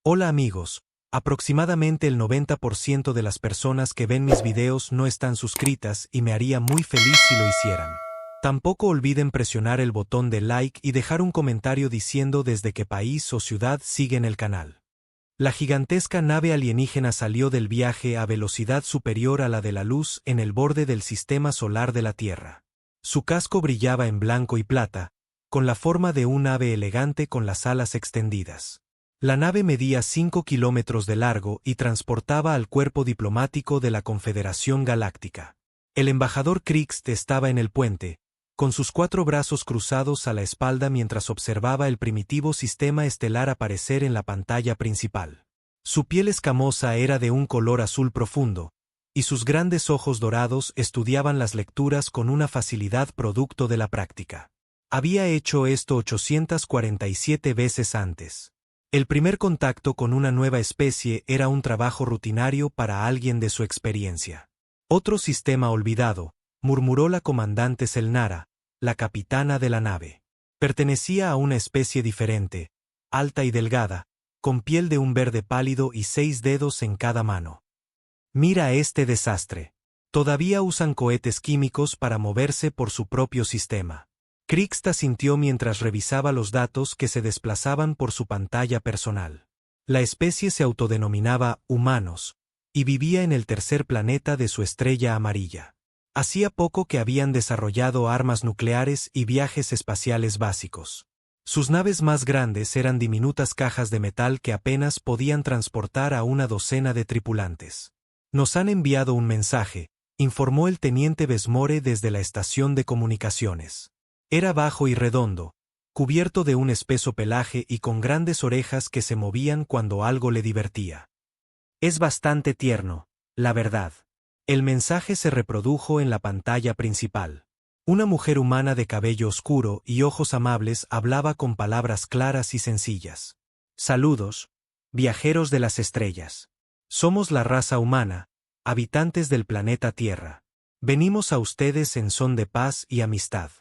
Hola amigos, aproximadamente el 90% de las personas que ven mis videos no están suscritas y me haría muy feliz si lo hicieran. Tampoco olviden presionar el botón de like y dejar un comentario diciendo desde qué país o ciudad siguen el canal. La gigantesca nave alienígena salió del viaje a velocidad superior a la de la luz en el borde del sistema solar de la Tierra. Su casco brillaba en blanco y plata, con la forma de un ave elegante con las alas extendidas. La nave medía 5 kilómetros de largo y transportaba al cuerpo diplomático de la Confederación Galáctica. El embajador Krixt estaba en el puente, con sus 4 brazos cruzados a la espalda mientras observaba el primitivo sistema estelar aparecer en la pantalla principal. Su piel escamosa era de un color azul profundo, y sus grandes ojos dorados estudiaban las lecturas con una facilidad producto de la práctica. Había hecho esto 847 veces antes. El primer contacto con una nueva especie era un trabajo rutinario para alguien de su experiencia. Otro sistema olvidado, murmuró la comandante Selnara, la capitana de la nave. Pertenecía a una especie diferente, alta y delgada, con piel de un verde pálido y 6 dedos en cada mano. Mira este desastre. Todavía usan cohetes químicos para moverse por su propio sistema. Krixt asintió mientras revisaba los datos que se desplazaban por su pantalla personal. La especie se autodenominaba humanos, y vivía en el tercer planeta de su estrella amarilla. Hacía poco que habían desarrollado armas nucleares y viajes espaciales básicos. Sus naves más grandes eran diminutas cajas de metal que apenas podían transportar a una docena de tripulantes. Nos han enviado un mensaje, informó el teniente Besmore desde la estación de comunicaciones. Era bajo y redondo, cubierto de un espeso pelaje y con grandes orejas que se movían cuando algo le divertía. Es bastante tierno, la verdad. El mensaje se reprodujo en la pantalla principal. Una mujer humana de cabello oscuro y ojos amables hablaba con palabras claras y sencillas. Saludos, viajeros de las estrellas. Somos la raza humana, habitantes del planeta Tierra. Venimos a ustedes en son de paz y amistad.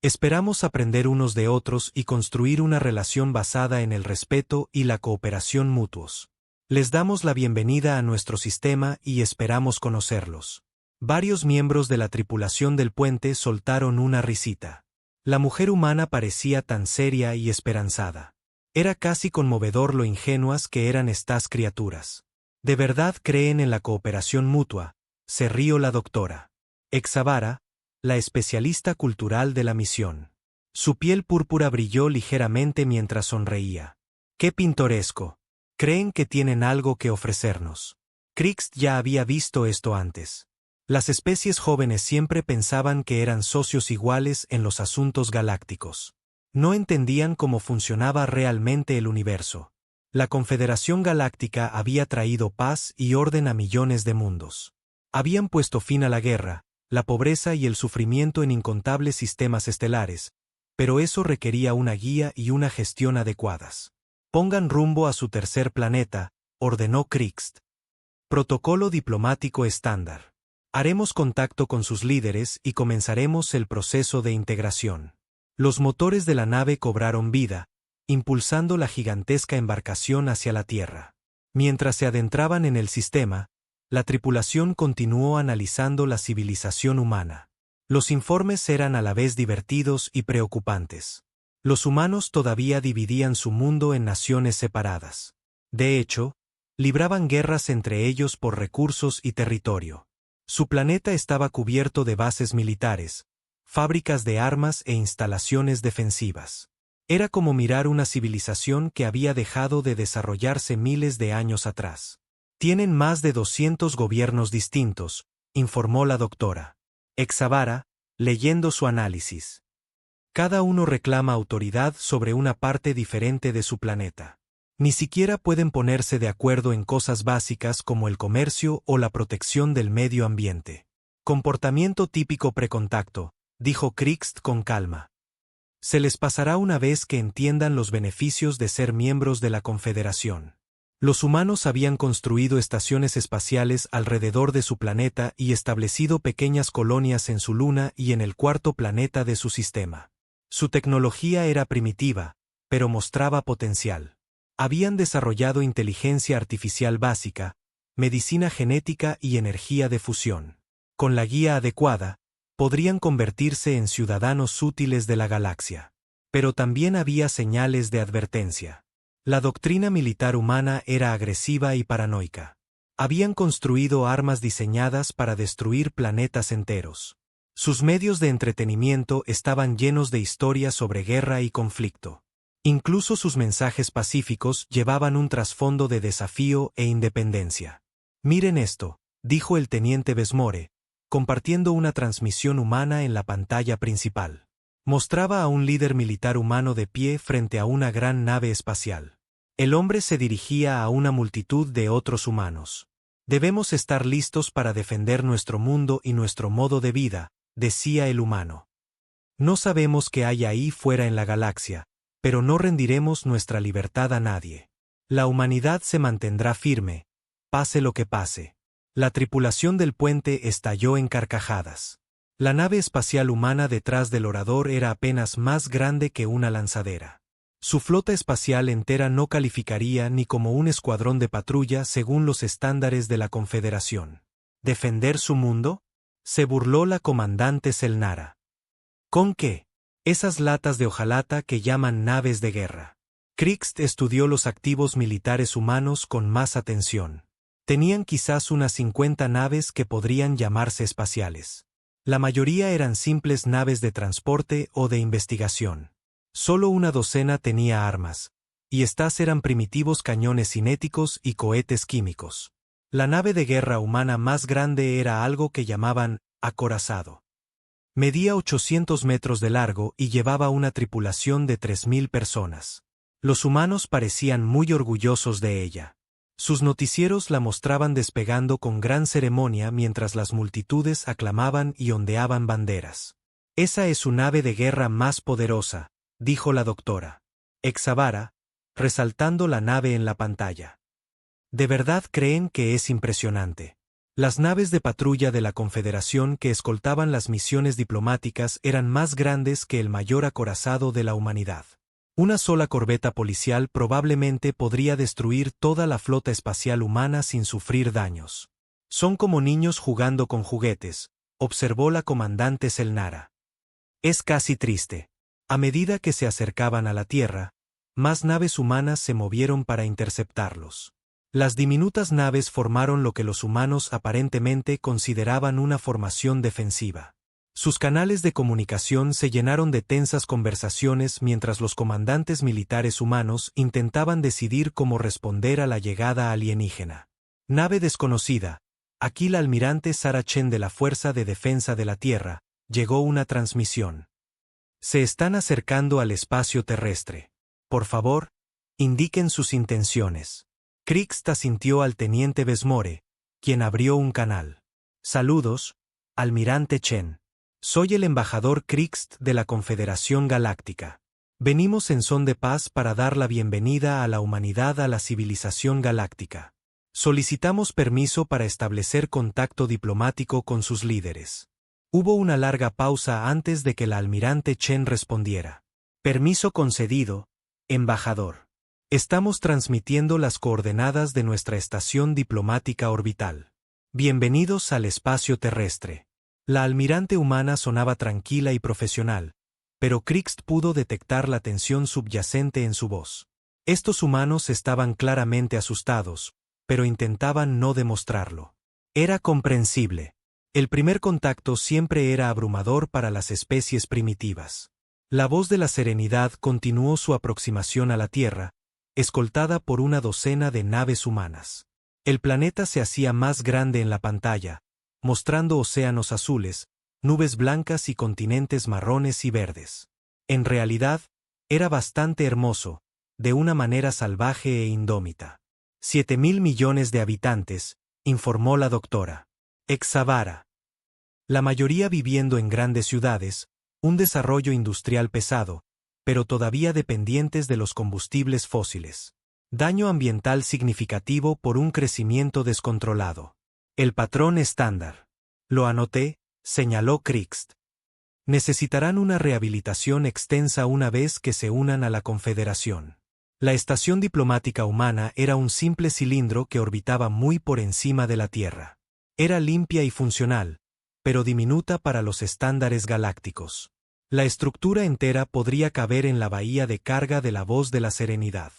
Esperamos aprender unos de otros y construir una relación basada en el respeto y la cooperación mutuos. Les damos la bienvenida a nuestro sistema y esperamos conocerlos. Varios miembros de la tripulación del puente soltaron una risita. La mujer humana parecía tan seria y esperanzada. Era casi conmovedor lo ingenuas que eran estas criaturas. ¿De verdad creen en la cooperación mutua?, se rió la doctora Exavara, la especialista cultural de la misión. Su piel púrpura brilló ligeramente mientras sonreía. ¡Qué pintoresco! Creen que tienen algo que ofrecernos. Krixt ya había visto esto antes. Las especies jóvenes siempre pensaban que eran socios iguales en los asuntos galácticos. No entendían cómo funcionaba realmente el universo. La Confederación Galáctica había traído paz y orden a millones de mundos. Habían puesto fin a la guerra, la pobreza y el sufrimiento en incontables sistemas estelares, pero eso requería una guía y una gestión adecuadas. Pongan rumbo a su tercer planeta, ordenó Krixt. Protocolo diplomático estándar. Haremos contacto con sus líderes y comenzaremos el proceso de integración. Los motores de la nave cobraron vida, impulsando la gigantesca embarcación hacia la Tierra. Mientras se adentraban en el sistema, la tripulación continuó analizando la civilización humana. Los informes eran a la vez divertidos y preocupantes. Los humanos todavía dividían su mundo en naciones separadas. De hecho, libraban guerras entre ellos por recursos y territorio. Su planeta estaba cubierto de bases militares, fábricas de armas e instalaciones defensivas. Era como mirar una civilización que había dejado de desarrollarse miles de años atrás. Tienen más de 200 gobiernos distintos, informó la doctora Exavara, leyendo su análisis. Cada uno reclama autoridad sobre una parte diferente de su planeta. Ni siquiera pueden ponerse de acuerdo en cosas básicas como el comercio o la protección del medio ambiente. Comportamiento típico precontacto, dijo Krixt con calma. Se les pasará una vez que entiendan los beneficios de ser miembros de la Confederación. Los humanos habían construido estaciones espaciales alrededor de su planeta y establecido pequeñas colonias en su luna y en el cuarto planeta de su sistema. Su tecnología era primitiva, pero mostraba potencial. Habían desarrollado inteligencia artificial básica, medicina genética y energía de fusión. Con la guía adecuada, podrían convertirse en ciudadanos útiles de la galaxia. Pero también había señales de advertencia. La doctrina militar humana era agresiva y paranoica. Habían construido armas diseñadas para destruir planetas enteros. Sus medios de entretenimiento estaban llenos de historias sobre guerra y conflicto. Incluso sus mensajes pacíficos llevaban un trasfondo de desafío e independencia. «Miren esto», dijo el teniente Besmore, compartiendo una transmisión humana en la pantalla principal. Mostraba a un líder militar humano de pie frente a una gran nave espacial. El hombre se dirigía a una multitud de otros humanos. «Debemos estar listos para defender nuestro mundo y nuestro modo de vida», decía el humano. «No sabemos qué hay ahí fuera en la galaxia, pero no rendiremos nuestra libertad a nadie. La humanidad se mantendrá firme, pase lo que pase». La tripulación del puente estalló en carcajadas. La nave espacial humana detrás del orador era apenas más grande que una lanzadera. Su flota espacial entera no calificaría ni como un escuadrón de patrulla según los estándares de la Confederación. ¿Defender su mundo?, se burló la comandante Selnara. ¿Con qué? Esas latas de hojalata que llaman naves de guerra. Krixt estudió los activos militares humanos con más atención. Tenían quizás unas 50 naves que podrían llamarse espaciales. La mayoría eran simples naves de transporte o de investigación. Solo una docena tenía armas, y estas eran primitivos cañones cinéticos y cohetes químicos. La nave de guerra humana más grande era algo que llamaban acorazado. Medía 800 metros de largo y llevaba una tripulación de 3000 personas. Los humanos parecían muy orgullosos de ella. Sus noticieros la mostraban despegando con gran ceremonia mientras las multitudes aclamaban y ondeaban banderas. «Esa es su nave de guerra más poderosa», dijo la doctora Exavara, resaltando la nave en la pantalla. «¿De verdad creen que es impresionante?» Las naves de patrulla de la Confederación que escoltaban las misiones diplomáticas eran más grandes que el mayor acorazado de la humanidad. Una sola corbeta policial probablemente podría destruir toda la flota espacial humana sin sufrir daños. «Son como niños jugando con juguetes», observó la comandante Selnara. «Es casi triste». A medida que se acercaban a la Tierra, más naves humanas se movieron para interceptarlos. Las diminutas naves formaron lo que los humanos aparentemente consideraban una formación defensiva. Sus canales de comunicación se llenaron de tensas conversaciones mientras los comandantes militares humanos intentaban decidir cómo responder a la llegada alienígena. «Nave desconocida, aquí la almirante Sarah Chen de la Fuerza de Defensa de la Tierra», llegó una transmisión. «Se están acercando al espacio terrestre. Por favor, indiquen sus intenciones». Krixt asintió al teniente Besmore, quien abrió un canal. «Saludos, almirante Chen. Soy el embajador Krixt de la Confederación Galáctica. Venimos en son de paz para dar la bienvenida a la humanidad a la civilización galáctica. Solicitamos permiso para establecer contacto diplomático con sus líderes». Hubo una larga pausa antes de que la almirante Chen respondiera. «Permiso concedido, embajador. Estamos transmitiendo las coordenadas de nuestra estación diplomática orbital. Bienvenidos al espacio terrestre». La almirante humana sonaba tranquila y profesional, pero Krixt pudo detectar la tensión subyacente en su voz. Estos humanos estaban claramente asustados, pero intentaban no demostrarlo. Era comprensible. El primer contacto siempre era abrumador para las especies primitivas. La voz de la serenidad continuó su aproximación a la Tierra, escoltada por una docena de naves humanas. El planeta se hacía más grande en la pantalla, mostrando océanos azules, nubes blancas y continentes marrones y verdes. En realidad, era bastante hermoso, de una manera salvaje e indómita. 7.000 millones de habitantes, informó la doctora Exavara. La mayoría viviendo en grandes ciudades, un desarrollo industrial pesado, pero todavía dependientes de los combustibles fósiles. Daño ambiental significativo por un crecimiento descontrolado. El patrón estándar. Lo anoté, señaló Krixt. Necesitarán una rehabilitación extensa una vez que se unan a la Confederación. La estación diplomática humana era un simple cilindro que orbitaba muy por encima de la Tierra. Era limpia y funcional, pero diminuta para los estándares galácticos. La estructura entera podría caber en la bahía de carga de la Voz de la Serenidad.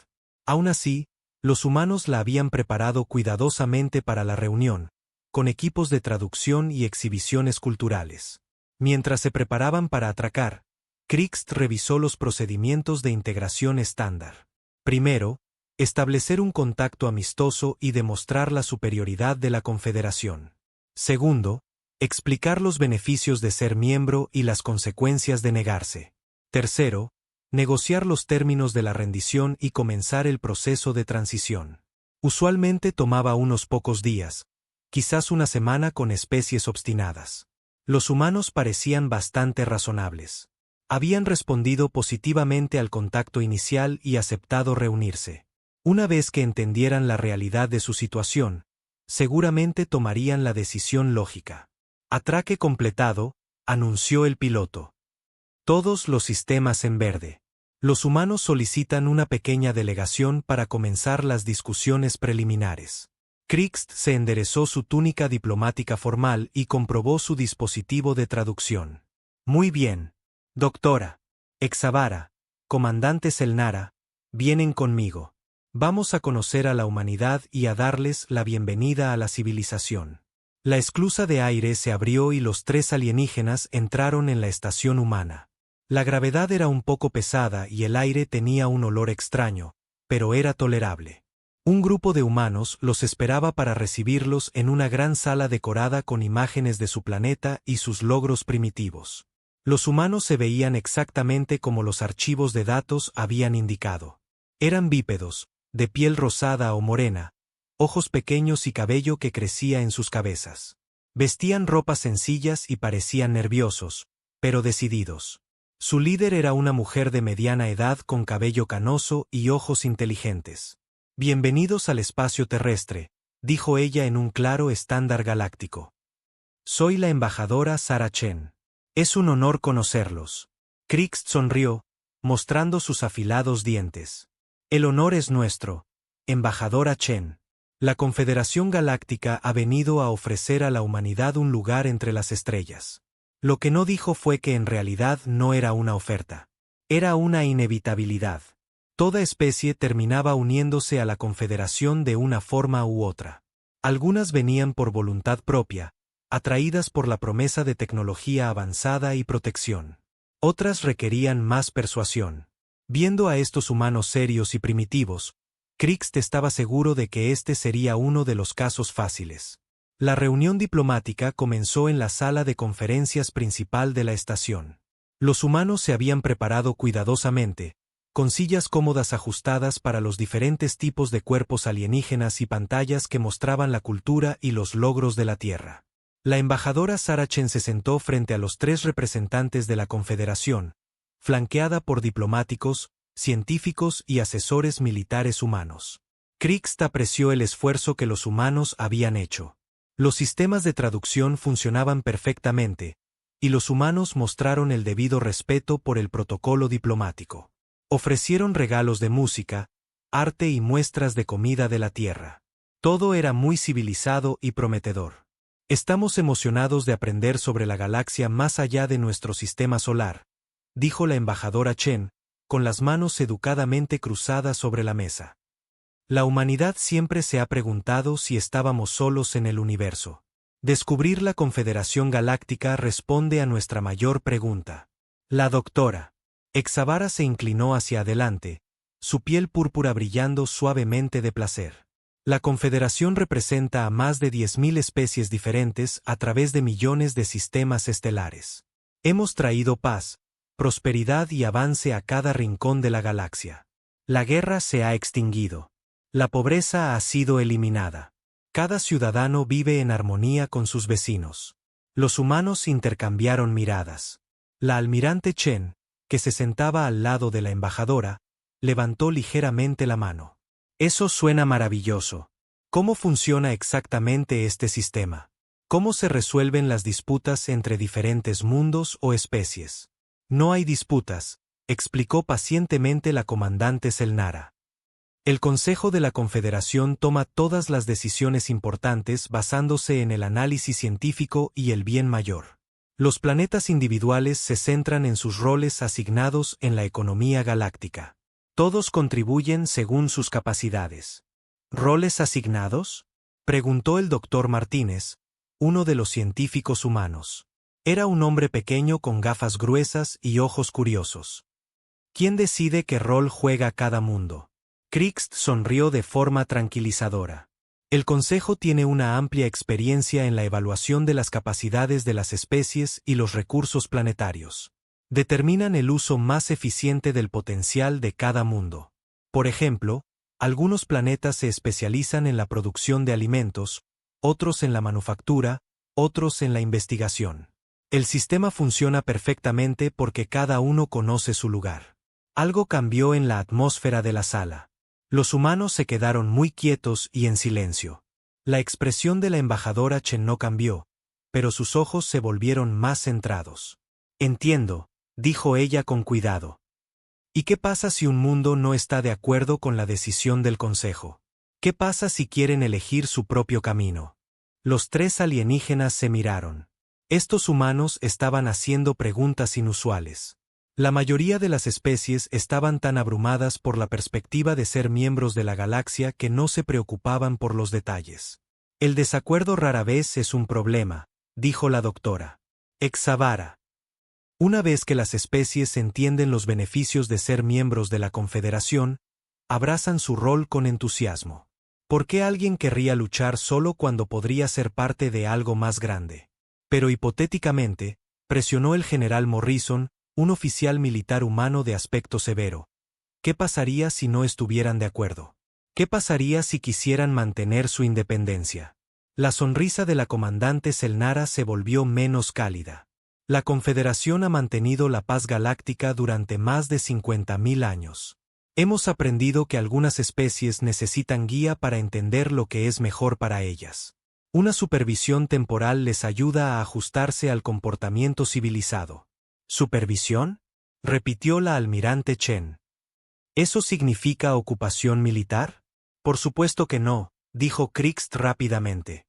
Aún así, los humanos la habían preparado cuidadosamente para la reunión, con equipos de traducción y exhibiciones culturales. Mientras se preparaban para atracar, Krixt revisó los procedimientos de integración estándar. Primero, establecer un contacto amistoso y demostrar la superioridad de la Confederación. Segundo, explicar los beneficios de ser miembro y las consecuencias de negarse. Tercero, negociar los términos de la rendición y comenzar el proceso de transición. Usualmente tomaba unos pocos días, quizás una semana con especies obstinadas. Los humanos parecían bastante razonables. Habían respondido positivamente al contacto inicial y aceptado reunirse. Una vez que entendieran la realidad de su situación, seguramente tomarían la decisión lógica. Atraque completado, anunció el piloto. Todos los sistemas en verde. Los humanos solicitan una pequeña delegación para comenzar las discusiones preliminares. Krixt se enderezó su túnica diplomática formal y comprobó su dispositivo de traducción. Muy bien. Doctora Exavara, comandante Selnara, vienen conmigo. Vamos a conocer a la humanidad y a darles la bienvenida a la civilización. La esclusa de aire se abrió y los 3 alienígenas entraron en la estación humana. La gravedad era un poco pesada y el aire tenía un olor extraño, pero era tolerable. Un grupo de humanos los esperaba para recibirlos en una gran sala decorada con imágenes de su planeta y sus logros primitivos. Los humanos se veían exactamente como los archivos de datos habían indicado. Eran bípedos, de piel rosada o morena, ojos pequeños y cabello que crecía en sus cabezas. Vestían ropas sencillas y parecían nerviosos, pero decididos. Su líder era una mujer de mediana edad con cabello canoso y ojos inteligentes. Bienvenidos al espacio terrestre, dijo ella en un claro estándar galáctico. Soy la embajadora Sarah Chen. Es un honor conocerlos. Krixt sonrió, mostrando sus afilados dientes. El honor es nuestro, embajadora Chen. La Confederación Galáctica ha venido a ofrecer a la humanidad un lugar entre las estrellas. Lo que no dijo fue que en realidad no era una oferta. Era una inevitabilidad. Toda especie terminaba uniéndose a la Confederación de una forma u otra. Algunas venían por voluntad propia, atraídas por la promesa de tecnología avanzada y protección. Otras requerían más persuasión. Viendo a estos humanos serios y primitivos, Krixt estaba seguro de que este sería uno de los casos fáciles. La reunión diplomática comenzó en la sala de conferencias principal de la estación. Los humanos se habían preparado cuidadosamente, con sillas cómodas ajustadas para los diferentes tipos de cuerpos alienígenas y pantallas que mostraban la cultura y los logros de la Tierra. La embajadora Sarah Chen se sentó frente a los 3 representantes de la Confederación, flanqueada por diplomáticos, científicos y asesores militares humanos. Krixt apreció el esfuerzo que los humanos habían hecho. Los sistemas de traducción funcionaban perfectamente, y los humanos mostraron el debido respeto por el protocolo diplomático. Ofrecieron regalos de música, arte y muestras de comida de la Tierra. Todo era muy civilizado y prometedor. Estamos emocionados de aprender sobre la galaxia más allá de nuestro sistema solar, dijo la embajadora Chen, con las manos educadamente cruzadas sobre la mesa. La humanidad siempre se ha preguntado si estábamos solos en el universo. Descubrir la Confederación Galáctica responde a nuestra mayor pregunta. La doctora Exavara se inclinó hacia adelante, su piel púrpura brillando suavemente de placer. La Confederación representa a más de 10.000 especies diferentes a través de millones de sistemas estelares. Hemos traído paz, prosperidad y avance a cada rincón de la galaxia. La guerra se ha extinguido. La pobreza ha sido eliminada. Cada ciudadano vive en armonía con sus vecinos. Los humanos intercambiaron miradas. La almirante Chen, que se sentaba al lado de la embajadora, levantó ligeramente la mano. Eso suena maravilloso. ¿Cómo funciona exactamente este sistema? ¿Cómo se resuelven las disputas entre diferentes mundos o especies? No hay disputas, explicó pacientemente la comandante Selnara. El Consejo de la Confederación toma todas las decisiones importantes basándose en el análisis científico y el bien mayor. Los planetas individuales se centran en sus roles asignados en la economía galáctica. Todos contribuyen según sus capacidades. ¿Roles asignados?, preguntó el doctor Martínez, uno de los científicos humanos. Era un hombre pequeño con gafas gruesas y ojos curiosos. ¿Quién decide qué rol juega cada mundo? Krixt sonrió de forma tranquilizadora. El Consejo tiene una amplia experiencia en la evaluación de las capacidades de las especies y los recursos planetarios. Determinan el uso más eficiente del potencial de cada mundo. Por ejemplo, algunos planetas se especializan en la producción de alimentos, otros en la manufactura, otros en la investigación. El sistema funciona perfectamente porque cada uno conoce su lugar. Algo cambió en la atmósfera de la sala. Los humanos se quedaron muy quietos y en silencio. La expresión de la embajadora Chen no cambió, pero sus ojos se volvieron más centrados. Entiendo, dijo ella con cuidado. ¿Y qué pasa si un mundo no está de acuerdo con la decisión del Consejo? ¿Qué pasa si quieren elegir su propio camino? Los tres alienígenas se miraron. Estos humanos estaban haciendo preguntas inusuales. La mayoría de las especies estaban tan abrumadas por la perspectiva de ser miembros de la galaxia que no se preocupaban por los detalles. El desacuerdo rara vez es un problema, dijo la doctora Exavara. Una vez que las especies entienden los beneficios de ser miembros de la Confederación, abrazan su rol con entusiasmo. ¿Por qué alguien querría luchar solo cuando podría ser parte de algo más grande? Pero hipotéticamente, presionó el general Morrison, un oficial militar humano de aspecto severo. ¿Qué pasaría si no estuvieran de acuerdo? ¿Qué pasaría si quisieran mantener su independencia? La sonrisa de la comandante Selnara se volvió menos cálida. La Confederación ha mantenido la paz galáctica durante más de 50.000 años. Hemos aprendido que algunas especies necesitan guía para entender lo que es mejor para ellas. Una supervisión temporal les ayuda a ajustarse al comportamiento civilizado. ¿Supervisión?, repitió la almirante Chen. ¿Eso significa ocupación militar? Por supuesto que no, dijo Krixt rápidamente.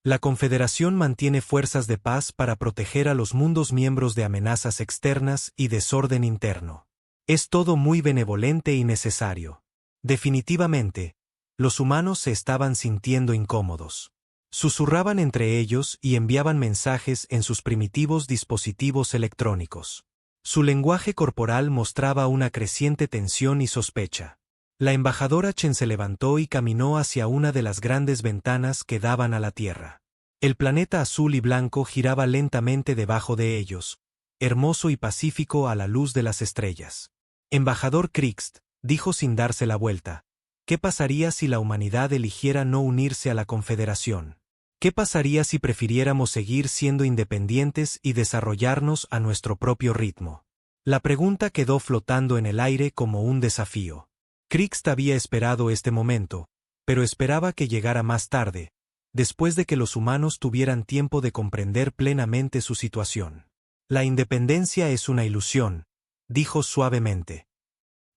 La Confederación mantiene fuerzas de paz para proteger a los mundos miembros de amenazas externas y desorden interno. Es todo muy benevolente y necesario. Definitivamente, los humanos se estaban sintiendo incómodos. Susurraban entre ellos y enviaban mensajes en sus primitivos dispositivos electrónicos. Su lenguaje corporal mostraba una creciente tensión y sospecha. La embajadora Chen se levantó y caminó hacia una de las grandes ventanas que daban a la Tierra. El planeta azul y blanco giraba lentamente debajo de ellos, hermoso y pacífico a la luz de las estrellas. Embajador Krixt, dijo sin darse la vuelta, ¿qué pasaría si la humanidad eligiera no unirse a la Confederación? ¿Qué pasaría si prefiriéramos seguir siendo independientes y desarrollarnos a nuestro propio ritmo? La pregunta quedó flotando en el aire como un desafío. Krixt había esperado este momento, pero esperaba que llegara más tarde, después de que los humanos tuvieran tiempo de comprender plenamente su situación. La independencia es una ilusión, dijo suavemente.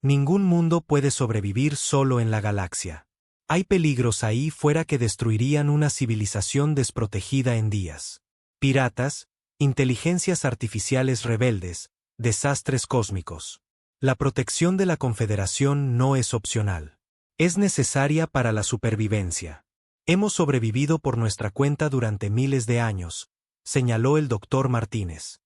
Ningún mundo puede sobrevivir solo en la galaxia. Hay peligros ahí fuera que destruirían una civilización desprotegida en días. Piratas, inteligencias artificiales rebeldes, desastres cósmicos. La protección de la Confederación no es opcional. Es necesaria para la supervivencia. Hemos sobrevivido por nuestra cuenta durante miles de años, señaló el doctor Martínez.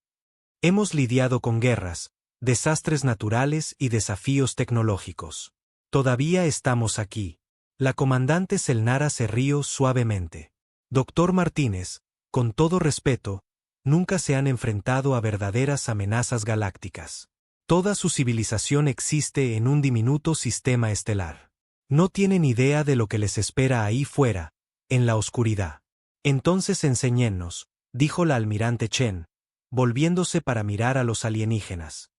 Hemos lidiado con guerras, desastres naturales y desafíos tecnológicos. Todavía estamos aquí. La comandante Selnara se rió suavemente. Doctor Martínez, con todo respeto, nunca se han enfrentado a verdaderas amenazas galácticas. Toda su civilización existe en un diminuto sistema estelar. No tienen idea de lo que les espera ahí fuera, en la oscuridad. Entonces enséñennos, dijo la almirante Chen, volviéndose para mirar a los alienígenas.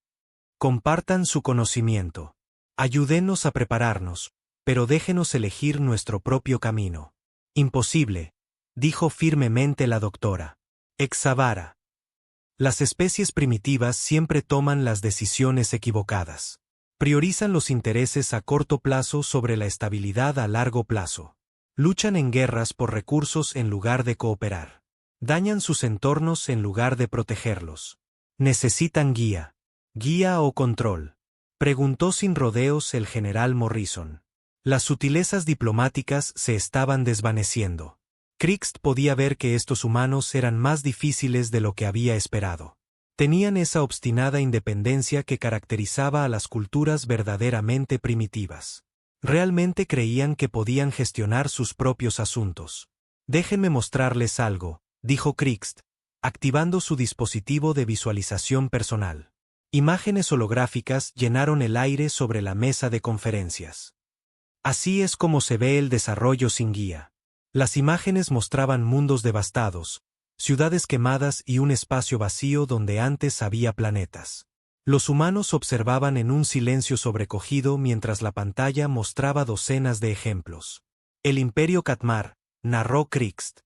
Compartan su conocimiento. Ayúdenos a prepararnos, pero déjenos elegir nuestro propio camino. Imposible, dijo firmemente la doctora Exavara. Las especies primitivas siempre toman las decisiones equivocadas. Priorizan los intereses a corto plazo sobre la estabilidad a largo plazo. Luchan en guerras por recursos en lugar de cooperar. Dañan sus entornos en lugar de protegerlos. Necesitan guía. ¿Guía o control?, preguntó sin rodeos el general Morrison. Las sutilezas diplomáticas se estaban desvaneciendo. Krixt podía ver que estos humanos eran más difíciles de lo que había esperado. Tenían esa obstinada independencia que caracterizaba a las culturas verdaderamente primitivas. Realmente creían que podían gestionar sus propios asuntos. Déjenme mostrarles algo, dijo Krixt, activando su dispositivo de visualización personal. Imágenes holográficas llenaron el aire sobre la mesa de conferencias. Así es como se ve el desarrollo sin guía. Las imágenes mostraban mundos devastados, ciudades quemadas y un espacio vacío donde antes había planetas. Los humanos observaban en un silencio sobrecogido mientras la pantalla mostraba docenas de ejemplos. El Imperio Katmar, narró Krixt.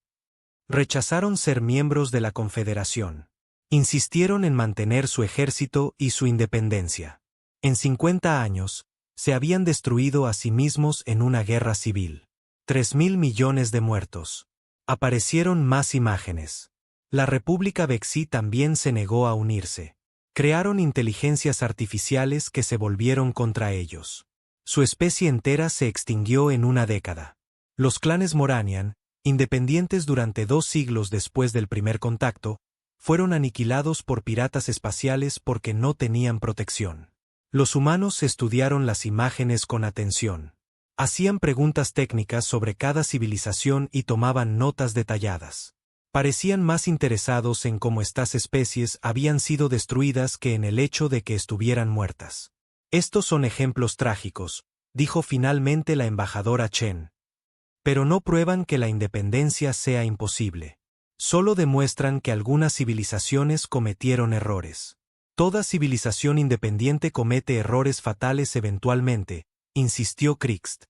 Rechazaron ser miembros de la Confederación. Insistieron en mantener su ejército y su independencia. En 50 años, se habían destruido a sí mismos en una guerra civil. 3.000 millones de muertos. Aparecieron más imágenes. La República Vexi también se negó a unirse. Crearon inteligencias artificiales que se volvieron contra ellos. Su especie entera se extinguió en una década. Los clanes Moranian, independientes durante 2 siglos después del primer contacto, fueron aniquilados por piratas espaciales porque no tenían protección. Los humanos estudiaron las imágenes con atención. Hacían preguntas técnicas sobre cada civilización y tomaban notas detalladas. Parecían más interesados en cómo estas especies habían sido destruidas que en el hecho de que estuvieran muertas. Estos son ejemplos trágicos, dijo finalmente la embajadora Chen. Pero no prueban que la independencia sea imposible. Solo demuestran que algunas civilizaciones cometieron errores. Toda civilización independiente comete errores fatales eventualmente, insistió Krixt.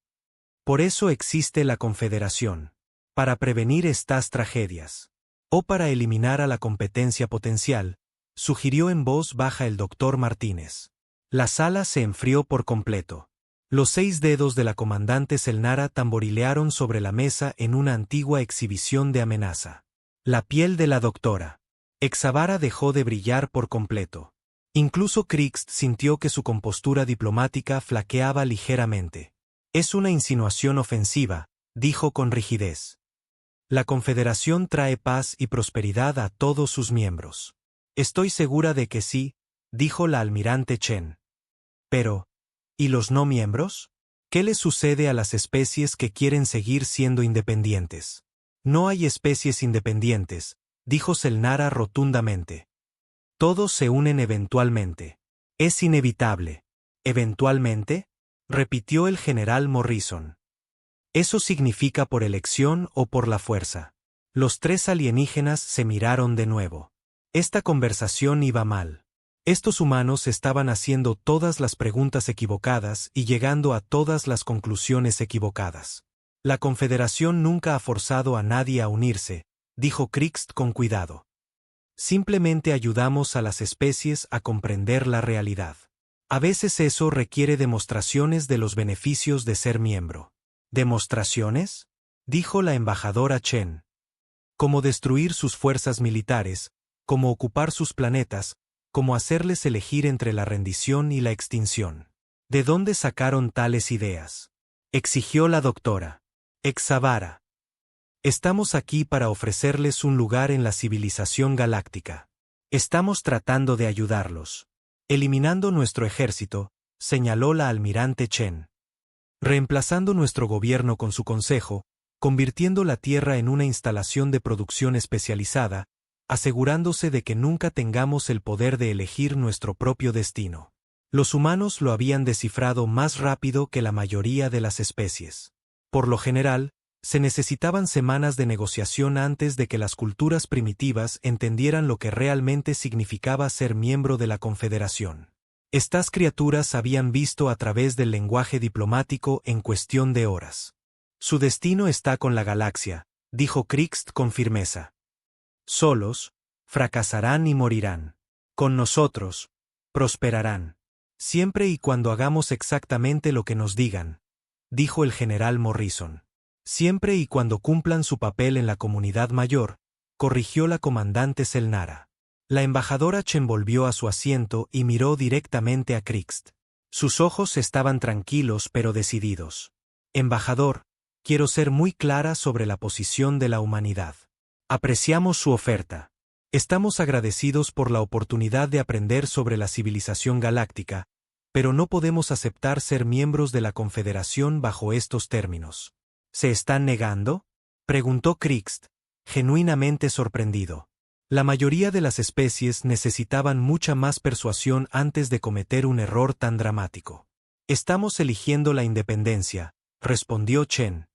Por eso existe la Confederación. Para prevenir estas tragedias. O para eliminar a la competencia potencial, sugirió en voz baja el doctor Martínez. La sala se enfrió por completo. Los 6 dedos de la comandante Selnara tamborilearon sobre la mesa en una antigua exhibición de amenaza. La piel de la doctora Exavara dejó de brillar por completo. Incluso Krixt sintió que su compostura diplomática flaqueaba ligeramente. Es una insinuación ofensiva, dijo con rigidez. La Confederación trae paz y prosperidad a todos sus miembros. Estoy segura de que sí, dijo la almirante Chen. Pero, ¿y los no miembros? ¿Qué les sucede a las especies que quieren seguir siendo independientes? No hay especies independientes, dijo Selnara rotundamente. Todos se unen eventualmente. Es inevitable. ¿Eventualmente?, repitió el general Morrison. Eso significa por elección o por la fuerza. Los 3 alienígenas se miraron de nuevo. Esta conversación iba mal. Estos humanos estaban haciendo todas las preguntas equivocadas y llegando a todas las conclusiones equivocadas. La Confederación nunca ha forzado a nadie a unirse, dijo Krixt con cuidado. Simplemente ayudamos a las especies a comprender la realidad. A veces eso requiere demostraciones de los beneficios de ser miembro. ¿Demostraciones?, dijo la embajadora Chen. Cómo destruir sus fuerzas militares, cómo ocupar sus planetas, cómo hacerles elegir entre la rendición y la extinción. ¿De dónde sacaron tales ideas?, exigió la doctora Exavara. Estamos aquí para ofrecerles un lugar en la civilización galáctica. Estamos tratando de ayudarlos. Eliminando nuestro ejército, señaló la almirante Chen. Reemplazando nuestro gobierno con su consejo, convirtiendo la Tierra en una instalación de producción especializada, asegurándose de que nunca tengamos el poder de elegir nuestro propio destino. Los humanos lo habían descifrado más rápido que la mayoría de las especies. Por lo general, se necesitaban semanas de negociación antes de que las culturas primitivas entendieran lo que realmente significaba ser miembro de la Confederación. Estas criaturas habían visto a través del lenguaje diplomático en cuestión de horas. Su destino está con la galaxia, dijo Krixt con firmeza. Solos, fracasarán y morirán. Con nosotros, prosperarán. Siempre y cuando hagamos exactamente lo que nos digan, dijo el general Morrison. Siempre y cuando cumplan su papel en la comunidad mayor, corrigió la comandante Selnara. La embajadora Chen volvió a su asiento y miró directamente a Krixt. Sus ojos estaban tranquilos pero decididos. Embajador, quiero ser muy clara sobre la posición de la humanidad. Apreciamos su oferta. Estamos agradecidos por la oportunidad de aprender sobre la civilización galáctica, pero no podemos aceptar ser miembros de la Confederación bajo estos términos. ¿Se están negando?, preguntó Krixt, genuinamente sorprendido. La mayoría de las especies necesitaban mucha más persuasión antes de cometer un error tan dramático. Estamos eligiendo la independencia, respondió Chen.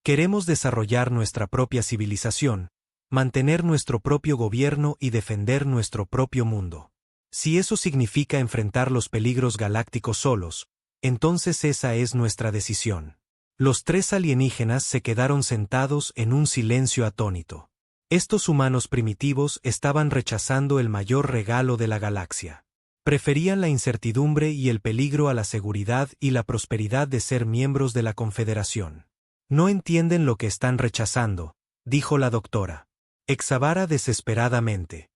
Queremos desarrollar nuestra propia civilización, mantener nuestro propio gobierno y defender nuestro propio mundo. Si eso significa enfrentar los peligros galácticos solos, entonces esa es nuestra decisión. Los tres alienígenas se quedaron sentados en un silencio atónito. Estos humanos primitivos estaban rechazando el mayor regalo de la galaxia. Preferían la incertidumbre y el peligro a la seguridad y la prosperidad de ser miembros de la Confederación. No entienden lo que están rechazando, dijo la doctora. Exavara desesperadamente.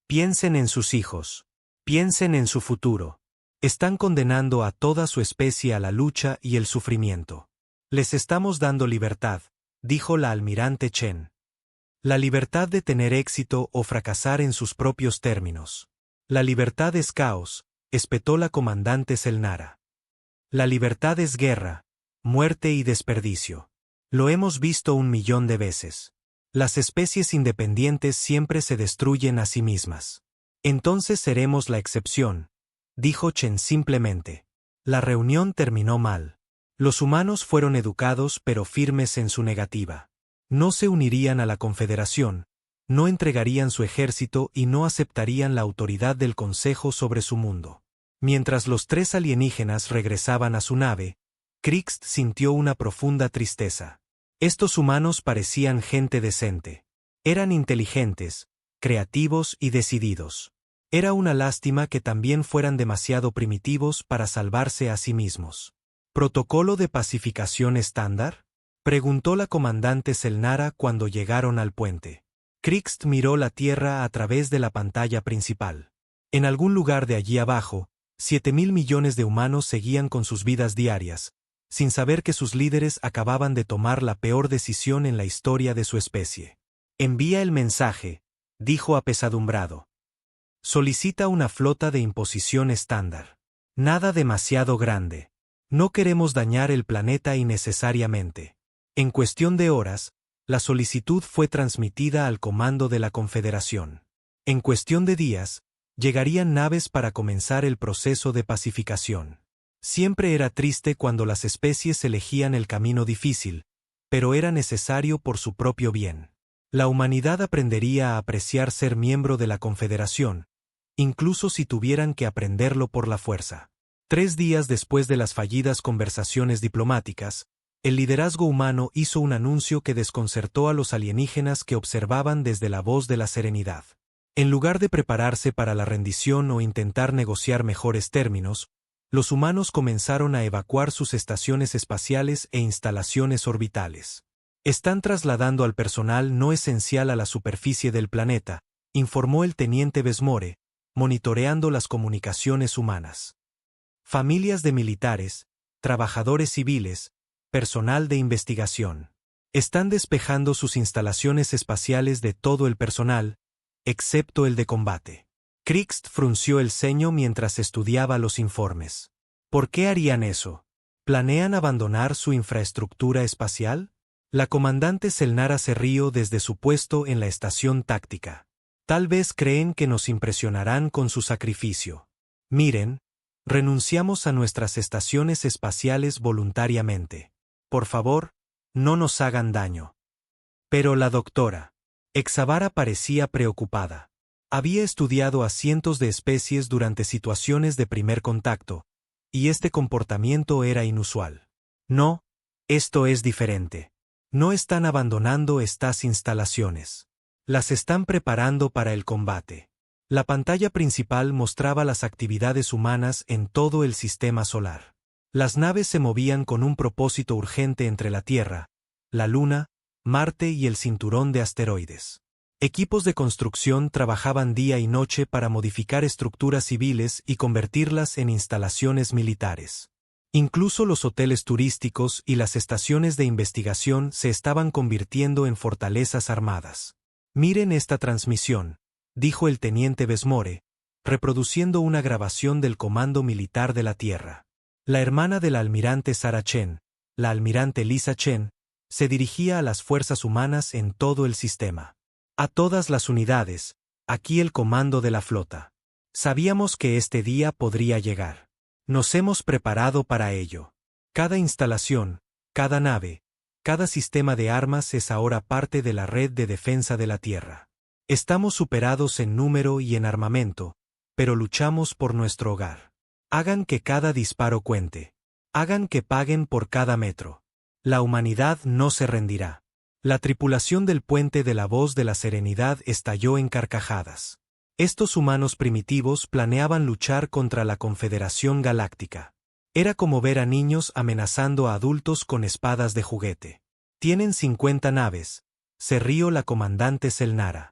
Piensen en sus hijos. Piensen en su futuro. Están condenando a toda su especie a la lucha y el sufrimiento. Les estamos dando libertad, dijo la almirante Chen. La libertad de tener éxito o fracasar en sus propios términos. La libertad es caos, espetó la comandante Selnara. La libertad es guerra, muerte y desperdicio. Lo hemos visto 1.000.000 de veces. Las especies independientes siempre se destruyen a sí mismas. Entonces seremos la excepción, dijo Chen simplemente. La reunión terminó mal. Los humanos fueron educados pero firmes en su negativa. No se unirían a la Confederación, no entregarían su ejército y no aceptarían la autoridad del Consejo sobre su mundo. Mientras los tres alienígenas regresaban a su nave, Krixt sintió una profunda tristeza. Estos humanos parecían gente decente. Eran inteligentes, creativos y decididos. Era una lástima que también fueran demasiado primitivos para salvarse a sí mismos. ¿Protocolo de pacificación estándar?, preguntó la comandante Selnara cuando llegaron al puente. Krixt miró la Tierra a través de la pantalla principal. En algún lugar de allí abajo, 7.000 millones de humanos seguían con sus vidas diarias, sin saber que sus líderes acababan de tomar la peor decisión en la historia de su especie. Envía el mensaje, dijo apesadumbrado. Solicita una flota de imposición estándar. Nada demasiado grande. No queremos dañar el planeta innecesariamente. En cuestión de horas, la solicitud fue transmitida al comando de la Confederación. En cuestión de días, llegarían naves para comenzar el proceso de pacificación. Siempre era triste cuando las especies elegían el camino difícil, pero era necesario por su propio bien. La humanidad aprendería a apreciar ser miembro de la Confederación, incluso si tuvieran que aprenderlo por la fuerza. 3 días después de las fallidas conversaciones diplomáticas, el liderazgo humano hizo un anuncio que desconcertó a los alienígenas que observaban desde la voz de la serenidad. En lugar de prepararse para la rendición o intentar negociar mejores términos, los humanos comenzaron a evacuar sus estaciones espaciales e instalaciones orbitales. Están trasladando al personal no esencial a la superficie del planeta, informó el teniente Besmore, monitoreando las comunicaciones humanas. Familias de militares, trabajadores civiles, personal de investigación. Están despejando sus instalaciones espaciales de todo el personal, excepto el de combate. Krixt frunció el ceño mientras estudiaba los informes. ¿Por qué harían eso? ¿Planean abandonar su infraestructura espacial? La comandante Selnara se rió desde su puesto en la estación táctica. Tal vez creen que nos impresionarán con su sacrificio. Miren, renunciamos a nuestras estaciones espaciales voluntariamente. Por favor, no nos hagan daño. Pero la doctora Exavara parecía preocupada. Había estudiado a cientos de especies durante situaciones de primer contacto, y este comportamiento era inusual. No, esto es diferente. No están abandonando estas instalaciones. Las están preparando para el combate. La pantalla principal mostraba las actividades humanas en todo el sistema solar. Las naves se movían con un propósito urgente entre la Tierra, la Luna, Marte y el cinturón de asteroides. Equipos de construcción trabajaban día y noche para modificar estructuras civiles y convertirlas en instalaciones militares. Incluso los hoteles turísticos y las estaciones de investigación se estaban convirtiendo en fortalezas armadas. Miren esta transmisión, dijo el teniente Besmore, reproduciendo una grabación del Comando Militar de la Tierra. La hermana del almirante Sarah Chen, la almirante Lisa Chen, se dirigía a las fuerzas humanas en todo el sistema. A todas las unidades, aquí el comando de la flota. Sabíamos que este día podría llegar. Nos hemos preparado para ello. Cada instalación, cada nave, cada sistema de armas es ahora parte de la red de defensa de la Tierra. Estamos superados en número y en armamento, pero luchamos por nuestro hogar. Hagan que cada disparo cuente. Hagan que paguen por cada metro. La humanidad no se rendirá. La tripulación del puente de la Voz de la Serenidad estalló en carcajadas. Estos humanos primitivos planeaban luchar contra la Confederación Galáctica. Era como ver a niños amenazando a adultos con espadas de juguete. Tienen 50 naves, se rió la comandante Selnara.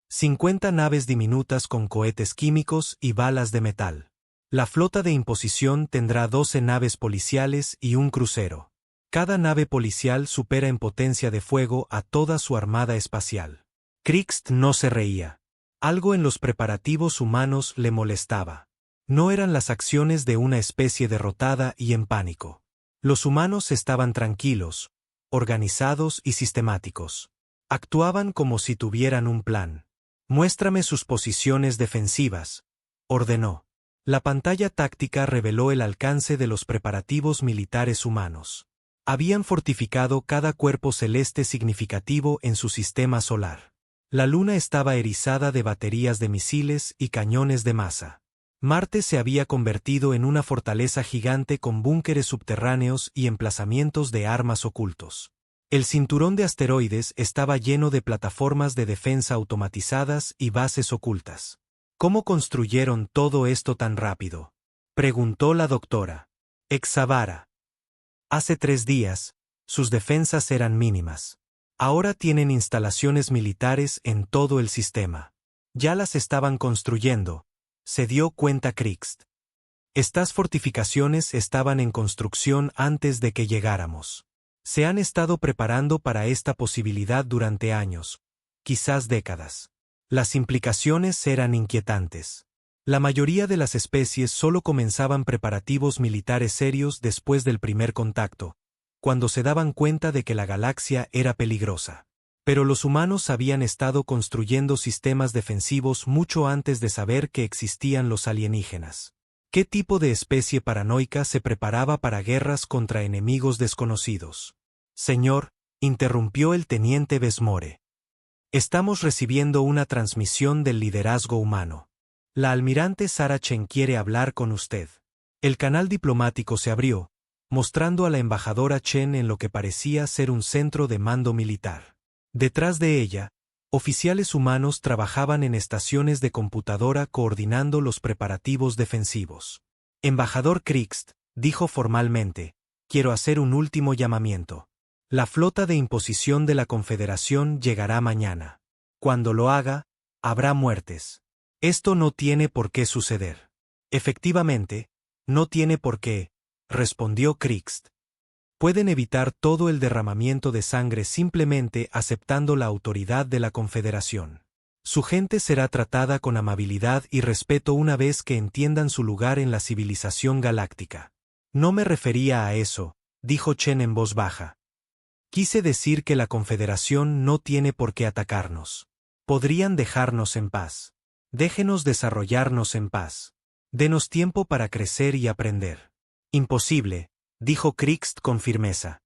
50 naves diminutas con cohetes químicos y balas de metal. La flota de imposición tendrá 12 naves policiales y un crucero. Cada nave policial supera en potencia de fuego a toda su armada espacial. Krixt no se reía. Algo en los preparativos humanos le molestaba. No eran las acciones de una especie derrotada y en pánico. Los humanos estaban tranquilos, organizados y sistemáticos. Actuaban como si tuvieran un plan. Muéstrame sus posiciones defensivas, ordenó. La pantalla táctica reveló el alcance de los preparativos militares humanos. Habían fortificado cada cuerpo celeste significativo en su sistema solar. La Luna estaba erizada de baterías de misiles y cañones de masa. Marte se había convertido en una fortaleza gigante con búnkeres subterráneos y emplazamientos de armas ocultos. El cinturón de asteroides estaba lleno de plataformas de defensa automatizadas y bases ocultas. ¿Cómo construyeron todo esto tan rápido?, preguntó la doctora Exavara. Hace 3 días, sus defensas eran mínimas. Ahora tienen instalaciones militares en todo el sistema. Ya las estaban construyendo, se dio cuenta Krixt. Estas fortificaciones estaban en construcción antes de que llegáramos. Se han estado preparando para esta posibilidad durante años, quizás décadas. Las implicaciones eran inquietantes. La mayoría de las especies solo comenzaban preparativos militares serios después del primer contacto, cuando se daban cuenta de que la galaxia era peligrosa. Pero los humanos habían estado construyendo sistemas defensivos mucho antes de saber que existían los alienígenas. ¿Qué tipo de especie paranoica se preparaba para guerras contra enemigos desconocidos? Señor, interrumpió el teniente Besmore. Estamos recibiendo una transmisión del liderazgo humano. La almirante Sarah Chen quiere hablar con usted. El canal diplomático se abrió, mostrando a la embajadora Chen en lo que parecía ser un centro de mando militar. Detrás de ella, oficiales humanos trabajaban en estaciones de computadora coordinando los preparativos defensivos. Embajador Krixt, dijo formalmente, quiero hacer un último llamamiento. La flota de imposición de la Confederación llegará mañana. Cuando lo haga, habrá muertes. Esto no tiene por qué suceder. Efectivamente, no tiene por qué, respondió Krixt. Pueden evitar todo el derramamiento de sangre simplemente aceptando la autoridad de la Confederación. Su gente será tratada con amabilidad y respeto una vez que entiendan su lugar en la civilización galáctica. No me refería a eso, dijo Chen en voz baja. Quise decir que la Confederación no tiene por qué atacarnos. Podrían dejarnos en paz. Déjenos desarrollarnos en paz. Denos tiempo para crecer y aprender. Imposible, dijo Krixt con firmeza.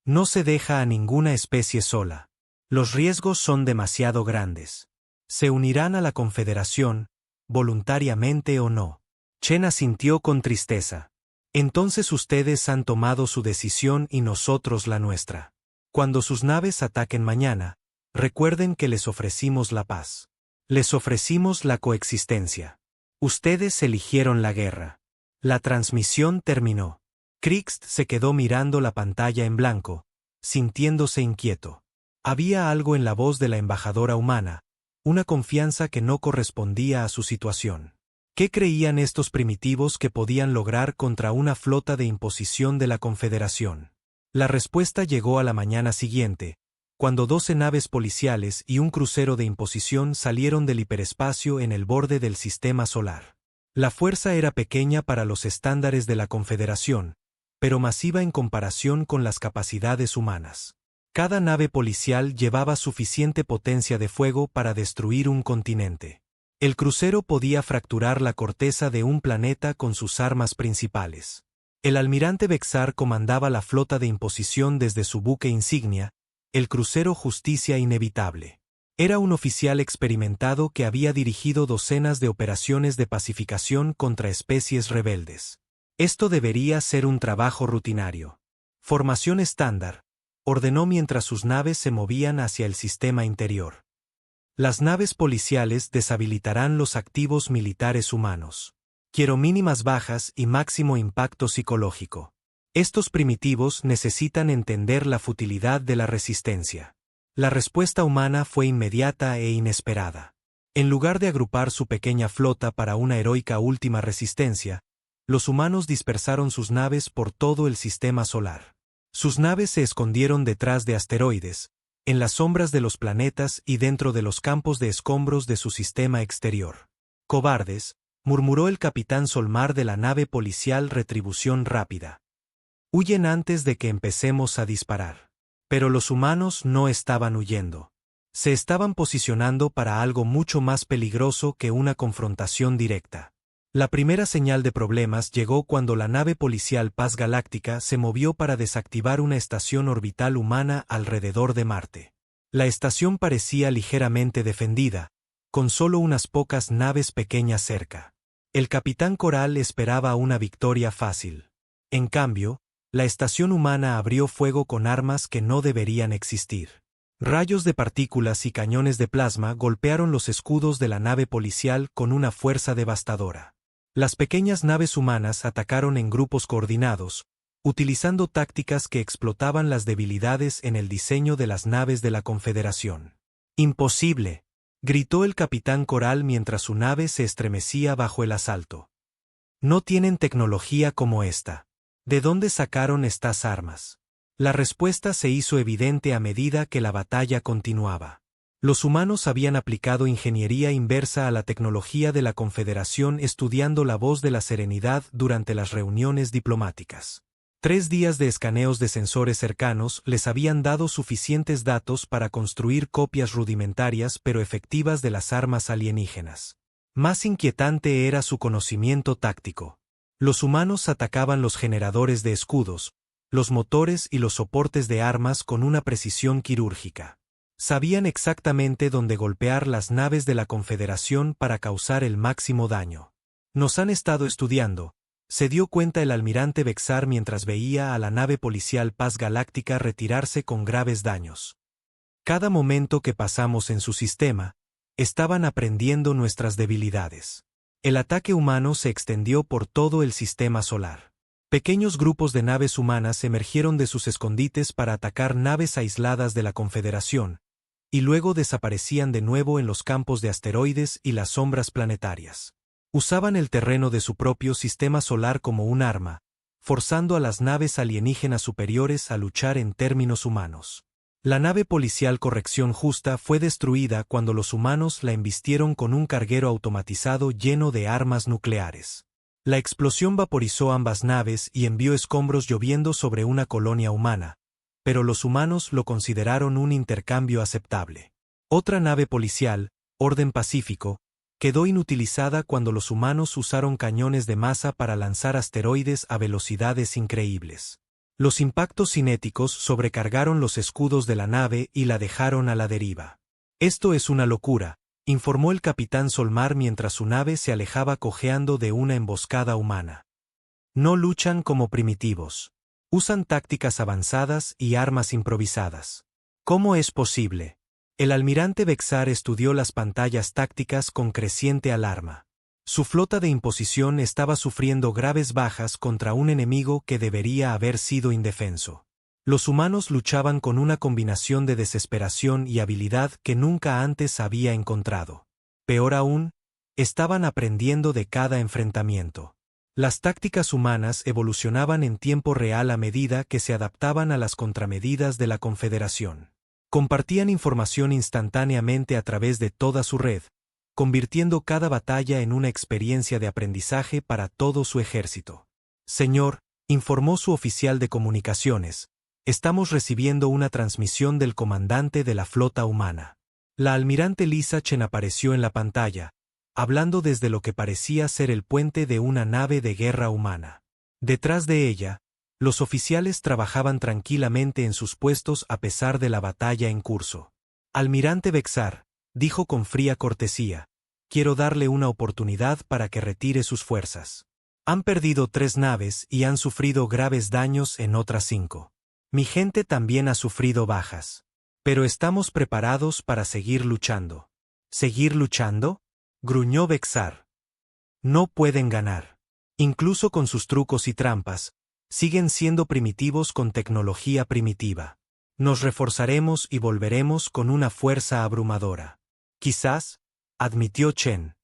No se deja a ninguna especie sola. Los riesgos son demasiado grandes. Se unirán a la Confederación, voluntariamente o no. Chen asintió con tristeza. Entonces ustedes han tomado su decisión y nosotros la nuestra. Cuando sus naves ataquen mañana, recuerden que les ofrecimos la paz. Les ofrecimos la coexistencia. Ustedes eligieron la guerra. La transmisión terminó. Krixt se quedó mirando la pantalla en blanco, sintiéndose inquieto. Había algo en la voz de la embajadora humana, una confianza que no correspondía a su situación. ¿Qué creían estos primitivos que podían lograr contra una flota de imposición de la Confederación? La respuesta llegó a la mañana siguiente, cuando 12 naves policiales y un crucero de imposición salieron del hiperespacio en el borde del sistema solar. La fuerza era pequeña para los estándares de la Confederación, pero masiva en comparación con las capacidades humanas. Cada nave policial llevaba suficiente potencia de fuego para destruir un continente. El crucero podía fracturar la corteza de un planeta con sus armas principales. El almirante Bexar comandaba la flota de imposición desde su buque insignia, el crucero Justicia Inevitable. Era un oficial experimentado que había dirigido docenas de operaciones de pacificación contra especies rebeldes. Esto debería ser un trabajo rutinario. Formación estándar, ordenó mientras sus naves se movían hacia el sistema interior. Las naves policiales deshabilitarán los activos militares humanos. Quiero mínimas bajas y máximo impacto psicológico. Estos primitivos necesitan entender la futilidad de la resistencia. La respuesta humana fue inmediata e inesperada. En lugar de agrupar su pequeña flota para una heroica última resistencia, los humanos dispersaron sus naves por todo el sistema solar. Sus naves se escondieron detrás de asteroides, en las sombras de los planetas y dentro de los campos de escombros de su sistema exterior. Cobardes, murmuró el capitán Solmar de la nave policial Retribución Rápida. Huyen antes de que empecemos a disparar. Pero los humanos no estaban huyendo. Se estaban posicionando para algo mucho más peligroso que una confrontación directa. La primera señal de problemas llegó cuando la nave policial Paz Galáctica se movió para desactivar una estación orbital humana alrededor de Marte. La estación parecía ligeramente defendida, con solo unas pocas naves pequeñas cerca. El capitán Coral esperaba una victoria fácil. En cambio, la estación humana abrió fuego con armas que no deberían existir. Rayos de partículas y cañones de plasma golpearon los escudos de la nave policial con una fuerza devastadora. Las pequeñas naves humanas atacaron en grupos coordinados, utilizando tácticas que explotaban las debilidades en el diseño de las naves de la Confederación. ¡Imposible!, gritó el capitán Coral mientras su nave se estremecía bajo el asalto. No tienen tecnología como esta. ¿De dónde sacaron estas armas? La respuesta se hizo evidente a medida que la batalla continuaba. Los humanos habían aplicado ingeniería inversa a la tecnología de la Confederación estudiando la voz de la serenidad durante las reuniones diplomáticas. 3 días de escaneos de sensores cercanos les habían dado suficientes datos para construir copias rudimentarias pero efectivas de las armas alienígenas. Más inquietante era su conocimiento táctico. Los humanos atacaban los generadores de escudos, los motores y los soportes de armas con una precisión quirúrgica. Sabían exactamente dónde golpear las naves de la Confederación para causar el máximo daño. Nos han estado estudiando, se dio cuenta el almirante Bexar mientras veía a la nave policial Paz Galáctica retirarse con graves daños. Cada momento que pasamos en su sistema, estaban aprendiendo nuestras debilidades. El ataque humano se extendió por todo el sistema solar. Pequeños grupos de naves humanas emergieron de sus escondites para atacar naves aisladas de la Confederación, y luego desaparecían de nuevo en los campos de asteroides y las sombras planetarias. Usaban el terreno de su propio sistema solar como un arma, forzando a las naves alienígenas superiores a luchar en términos humanos. La nave policial Corrección Justa fue destruida cuando los humanos la embistieron con un carguero automatizado lleno de armas nucleares. La explosión vaporizó ambas naves y envió escombros lloviendo sobre una colonia humana, pero los humanos lo consideraron un intercambio aceptable. Otra nave policial, Orden Pacífico, quedó inutilizada cuando los humanos usaron cañones de masa para lanzar asteroides a velocidades increíbles. Los impactos cinéticos sobrecargaron los escudos de la nave y la dejaron a la deriva. Esto es una locura, informó el capitán Solmar mientras su nave se alejaba cojeando de una emboscada humana. No luchan como primitivos. Usan tácticas avanzadas y armas improvisadas. ¿Cómo es posible? El almirante Bexar estudió las pantallas tácticas con creciente alarma. Su flota de imposición estaba sufriendo graves bajas contra un enemigo que debería haber sido indefenso. Los humanos luchaban con una combinación de desesperación y habilidad que nunca antes había encontrado. Peor aún, estaban aprendiendo de cada enfrentamiento. Las tácticas humanas evolucionaban en tiempo real a medida que se adaptaban a las contramedidas de la Confederación. Compartían información instantáneamente a través de toda su red, convirtiendo cada batalla en una experiencia de aprendizaje para todo su ejército. Señor, informó su oficial de comunicaciones, estamos recibiendo una transmisión del comandante de la flota humana. La almirante Lisa Chen apareció en la pantalla, hablando desde lo que parecía ser el puente de una nave de guerra humana. Detrás de ella, los oficiales trabajaban tranquilamente en sus puestos a pesar de la batalla en curso. Almirante Bexar, dijo con fría cortesía, quiero darle una oportunidad para que retire sus fuerzas. Han perdido 3 naves y han sufrido graves daños en otras 5. Mi gente también ha sufrido bajas. Pero estamos preparados para seguir luchando. ¿Seguir luchando?, gruñó Bexar. No pueden ganar. Incluso con sus trucos y trampas, siguen siendo primitivos con tecnología primitiva. Nos reforzaremos y volveremos con una fuerza abrumadora. Quizás, admitió Chen.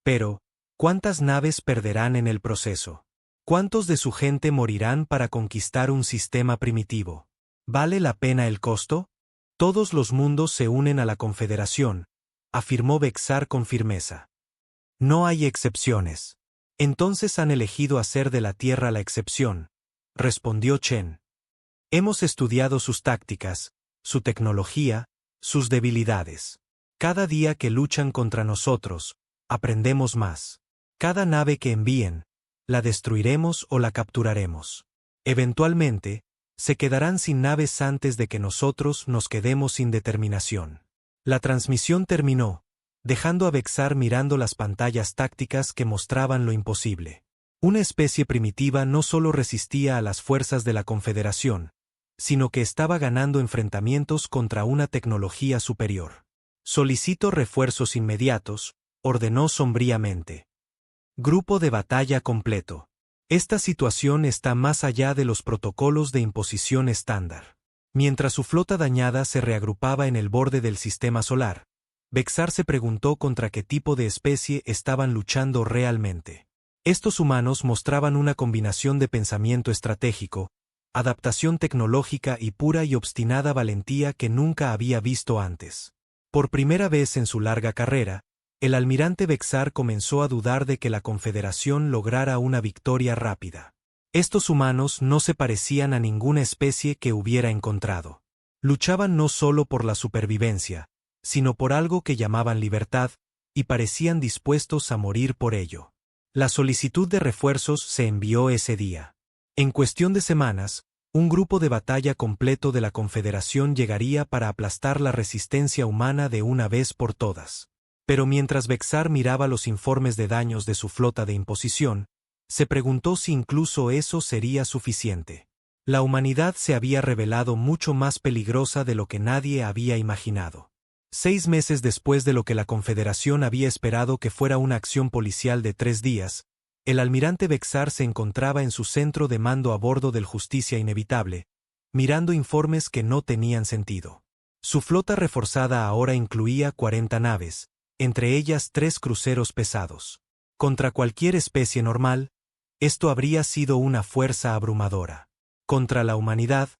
Pero, ¿cuántas naves perderán en el proceso? ¿Cuántos de su gente morirán para conquistar un sistema primitivo? ¿Vale la pena el costo? Todos los mundos se unen a la Confederación, afirmó Bexar con firmeza. No hay excepciones. Entonces han elegido hacer de la Tierra la excepción, respondió Chen. Hemos estudiado sus tácticas, su tecnología, sus debilidades. Cada día que luchan contra nosotros, aprendemos más. Cada nave que envíen, la destruiremos o la capturaremos. Eventualmente, se quedarán sin naves antes de que nosotros nos quedemos sin determinación. La transmisión terminó, dejando a Bexar mirando las pantallas tácticas que mostraban lo imposible. Una especie primitiva no solo resistía a las fuerzas de la Confederación, sino que estaba ganando enfrentamientos contra una tecnología superior. Solicito refuerzos inmediatos, ordenó sombríamente. Grupo de batalla completo. Esta situación está más allá de los protocolos de imposición estándar. Mientras su flota dañada se reagrupaba en el borde del sistema solar, Bexar se preguntó contra qué tipo de especie estaban luchando realmente. Estos humanos mostraban una combinación de pensamiento estratégico, adaptación tecnológica y pura y obstinada valentía que nunca había visto antes. Por primera vez en su larga carrera, el almirante Bexar comenzó a dudar de que la Confederación lograra una victoria rápida. Estos humanos no se parecían a ninguna especie que hubiera encontrado. Luchaban no solo por la supervivencia, sino por algo que llamaban libertad, y parecían dispuestos a morir por ello. La solicitud de refuerzos se envió ese día. En cuestión de semanas, un grupo de batalla completo de la Confederación llegaría para aplastar la resistencia humana de una vez por todas. Pero mientras Bexar miraba los informes de daños de su flota de imposición, se preguntó si incluso eso sería suficiente. La humanidad se había revelado mucho más peligrosa de lo que nadie había imaginado. 6 meses después de lo que la Confederación había esperado que fuera una acción policial de 3 días, el almirante Bexar se encontraba en su centro de mando a bordo del Justicia Inevitable, mirando informes que no tenían sentido. Su flota reforzada ahora incluía 40 naves, entre ellas 3 cruceros pesados. Contra cualquier especie normal, esto habría sido una fuerza abrumadora. Contra la humanidad,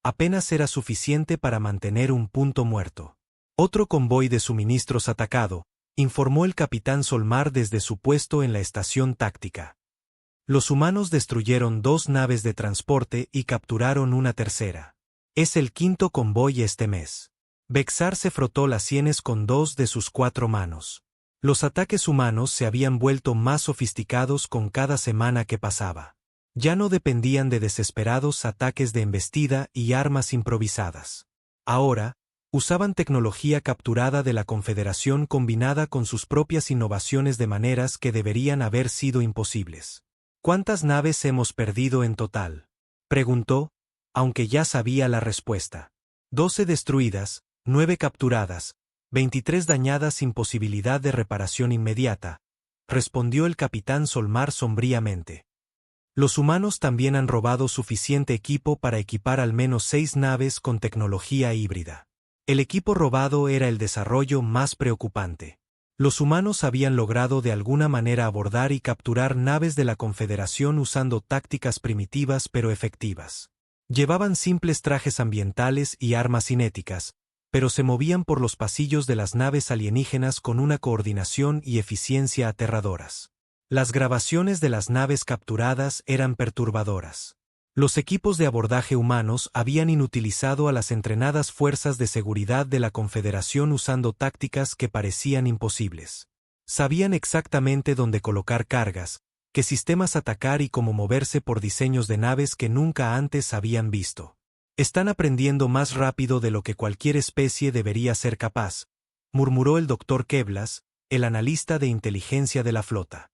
apenas era suficiente para mantener un punto muerto. Otro convoy de suministros atacado, informó el capitán Solmar desde su puesto en la estación táctica. Los humanos destruyeron 2 naves de transporte y capturaron una tercera. Es el 5º convoy este mes. Bexar se frotó las sienes con 2 de sus 4 manos. Los ataques humanos se habían vuelto más sofisticados con cada semana que pasaba. Ya no dependían de desesperados ataques de embestida y armas improvisadas. Ahora, usaban tecnología capturada de la Confederación combinada con sus propias innovaciones de maneras que deberían haber sido imposibles. ¿Cuántas naves hemos perdido en total?, preguntó, aunque ya sabía la respuesta. 12 destruidas, 9 capturadas, 23 dañadas sin posibilidad de reparación inmediata, respondió el capitán Solmar sombríamente. Los humanos también han robado suficiente equipo para equipar al menos 6 naves con tecnología híbrida. El equipo robado era el desarrollo más preocupante. Los humanos habían logrado de alguna manera abordar y capturar naves de la Confederación usando tácticas primitivas pero efectivas. Llevaban simples trajes ambientales y armas cinéticas, pero se movían por los pasillos de las naves alienígenas con una coordinación y eficiencia aterradoras. Las grabaciones de las naves capturadas eran perturbadoras. Los equipos de abordaje humanos habían inutilizado a las entrenadas fuerzas de seguridad de la Confederación usando tácticas que parecían imposibles. Sabían exactamente dónde colocar cargas, qué sistemas atacar y cómo moverse por diseños de naves que nunca antes habían visto. Están aprendiendo más rápido de lo que cualquier especie debería ser capaz, murmuró el Dr. Keblas, el analista de inteligencia de la flota.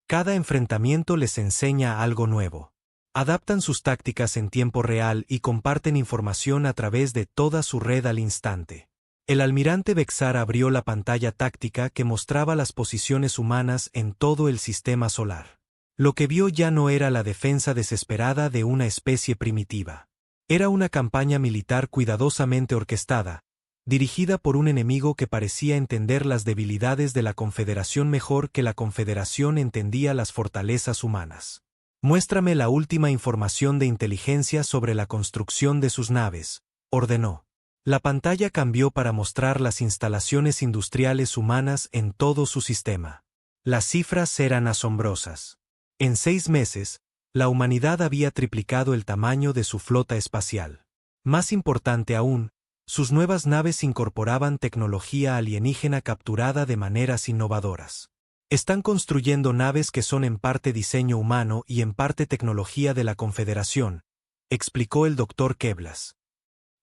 Cada enfrentamiento les enseña algo nuevo. Adaptan sus tácticas en tiempo real y comparten información a través de toda su red al instante. El almirante Bexar abrió la pantalla táctica que mostraba las posiciones humanas en todo el sistema solar. Lo que vio ya no era la defensa desesperada de una especie primitiva. Era una campaña militar cuidadosamente orquestada, dirigida por un enemigo que parecía entender las debilidades de la Confederación mejor que la Confederación entendía las fortalezas humanas. Muéstrame la última información de inteligencia sobre la construcción de sus naves, ordenó. La pantalla cambió para mostrar las instalaciones industriales humanas en todo su sistema. Las cifras eran asombrosas. En 6 meses, la humanidad había triplicado el tamaño de su flota espacial. Más importante aún, sus nuevas naves incorporaban tecnología alienígena capturada de maneras innovadoras. Están construyendo naves que son en parte diseño humano y en parte tecnología de la Confederación, explicó el Dr. Keblas.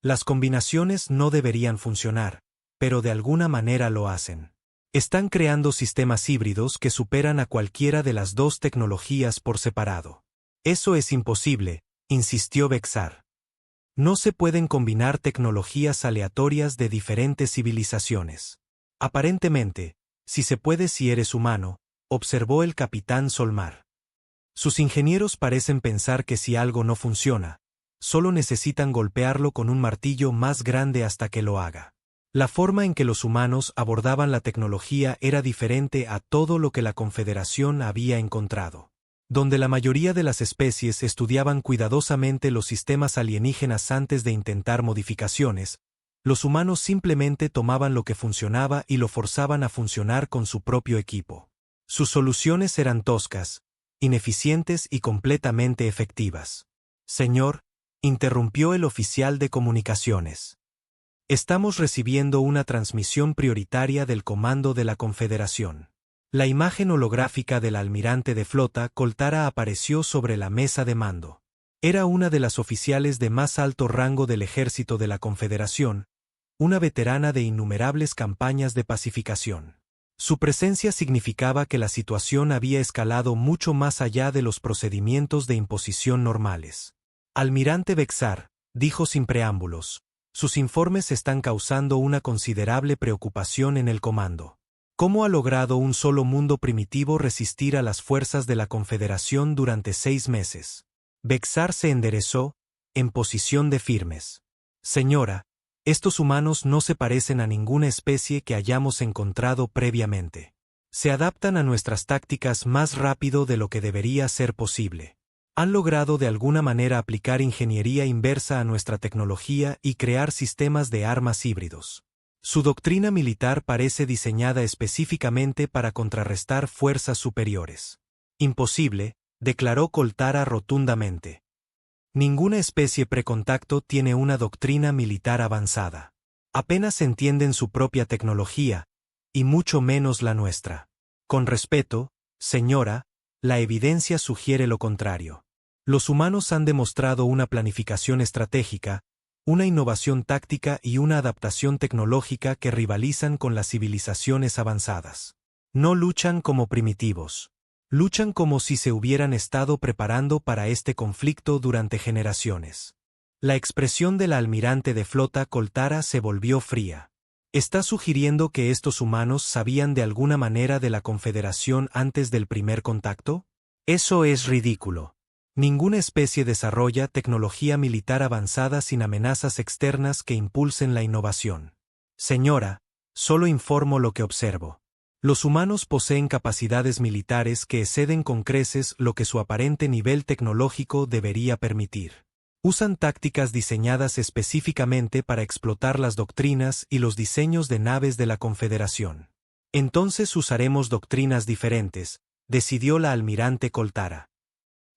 Las combinaciones no deberían funcionar, pero de alguna manera lo hacen. Están creando sistemas híbridos que superan a cualquiera de las dos tecnologías por separado. Eso es imposible, insistió Bexar. No se pueden combinar tecnologías aleatorias de diferentes civilizaciones. Aparentemente, si se puede si eres humano, observó el capitán Solmar. Sus ingenieros parecen pensar que si algo no funciona, solo necesitan golpearlo con un martillo más grande hasta que lo haga. La forma en que los humanos abordaban la tecnología era diferente a todo lo que la Confederación había encontrado. Donde la mayoría de las especies estudiaban cuidadosamente los sistemas alienígenas antes de intentar modificaciones, los humanos simplemente tomaban lo que funcionaba y lo forzaban a funcionar con su propio equipo. Sus soluciones eran toscas, ineficientes y completamente efectivas. Señor, interrumpió el oficial de comunicaciones. Estamos recibiendo una transmisión prioritaria del comando de la Confederación. La imagen holográfica del almirante de flota Coltara apareció sobre la mesa de mando. Era una de las oficiales de más alto rango del ejército de la Confederación, una veterana de innumerables campañas de pacificación. Su presencia significaba que la situación había escalado mucho más allá de los procedimientos de imposición normales. Almirante Bexar, dijo sin preámbulos, sus informes están causando una considerable preocupación en el comando. ¿Cómo ha logrado un solo mundo primitivo resistir a las fuerzas de la Confederación durante 6 meses? Bexar se enderezó, en posición de firmes. Señora, estos humanos no se parecen a ninguna especie que hayamos encontrado previamente. Se adaptan a nuestras tácticas más rápido de lo que debería ser posible. Han logrado de alguna manera aplicar ingeniería inversa a nuestra tecnología y crear sistemas de armas híbridos. Su doctrina militar parece diseñada específicamente para contrarrestar fuerzas superiores. Imposible, declaró Coltara rotundamente. Ninguna especie precontacto tiene una doctrina militar avanzada. Apenas entienden su propia tecnología, y mucho menos la nuestra. Con respeto, señora, la evidencia sugiere lo contrario. Los humanos han demostrado una planificación estratégica, una innovación táctica y una adaptación tecnológica que rivalizan con las civilizaciones avanzadas. No luchan como primitivos. Luchan como si se hubieran estado preparando para este conflicto durante generaciones. La expresión de la almirante de flota Koltara se volvió fría. ¿Está sugiriendo que estos humanos sabían de alguna manera de la Confederación antes del primer contacto? Eso es ridículo. Ninguna especie desarrolla tecnología militar avanzada sin amenazas externas que impulsen la innovación. Señora, solo informo lo que observo. Los humanos poseen capacidades militares que exceden con creces lo que su aparente nivel tecnológico debería permitir. Usan tácticas diseñadas específicamente para explotar las doctrinas y los diseños de naves de la Confederación. Entonces usaremos doctrinas diferentes, decidió la almirante Koltara.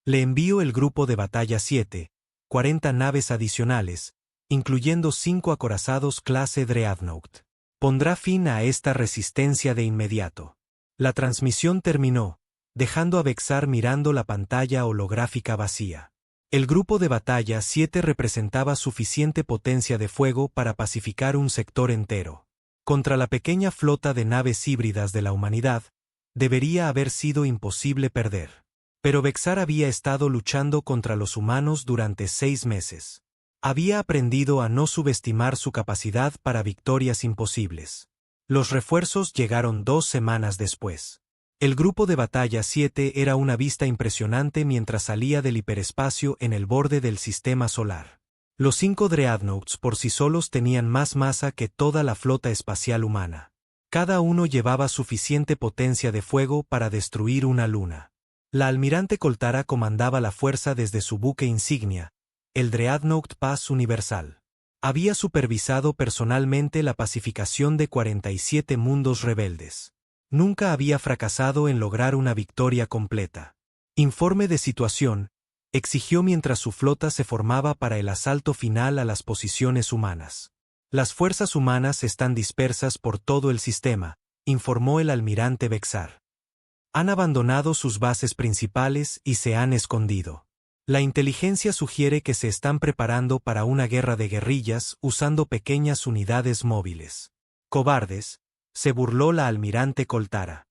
Le envío el grupo de batalla 7, 40 naves adicionales, incluyendo 5 acorazados clase Dreadnought. Pondrá fin a esta resistencia de inmediato. La transmisión terminó, dejando a Vexar mirando la pantalla holográfica vacía. El grupo de batalla 7 representaba suficiente potencia de fuego para pacificar un sector entero. Contra la pequeña flota de naves híbridas de la humanidad, debería haber sido imposible perder. Pero Vexar había estado luchando contra los humanos durante 6 meses. Había aprendido a no subestimar su capacidad para victorias imposibles. Los refuerzos llegaron 2 semanas después. El grupo de batalla 7 era una vista impresionante mientras salía del hiperespacio en el borde del sistema solar. Los 5 Dreadnoughts por sí solos tenían más masa que toda la flota espacial humana. Cada uno llevaba suficiente potencia de fuego para destruir una luna. La almirante Koltara comandaba la fuerza desde su buque insignia, el Dreadnought Paz Universal. Había supervisado personalmente la pacificación de 47 mundos rebeldes. Nunca había fracasado en lograr una victoria completa. Informe de situación, exigió mientras su flota se formaba para el asalto final a las posiciones humanas. Las fuerzas humanas están dispersas por todo el sistema, informó el almirante Vexar. Han abandonado sus bases principales y se han escondido. La inteligencia sugiere que se están preparando para una guerra de guerrillas usando pequeñas unidades móviles. Cobardes, se burló la almirante Koltara.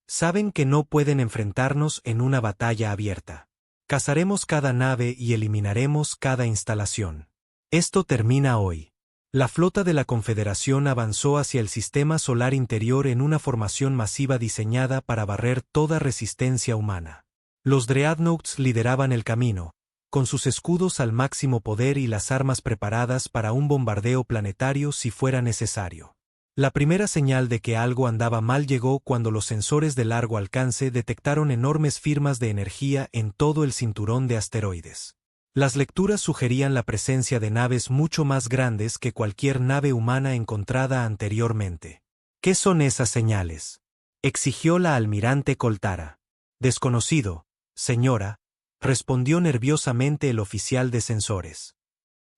Saben que no pueden enfrentarnos en una batalla abierta. Cazaremos cada nave y eliminaremos cada instalación. Esto termina hoy. La flota de la Confederación avanzó hacia el sistema solar interior en una formación masiva diseñada para barrer toda resistencia humana. Los Dreadnoughts lideraban el camino, con sus escudos al máximo poder y las armas preparadas para un bombardeo planetario si fuera necesario. La primera señal de que algo andaba mal llegó cuando los sensores de largo alcance detectaron enormes firmas de energía en todo el cinturón de asteroides. Las lecturas sugerían la presencia de naves mucho más grandes que cualquier nave humana encontrada anteriormente. ¿Qué son esas señales?, exigió la almirante Koltara. Desconocido, señora, respondió nerviosamente el oficial de sensores.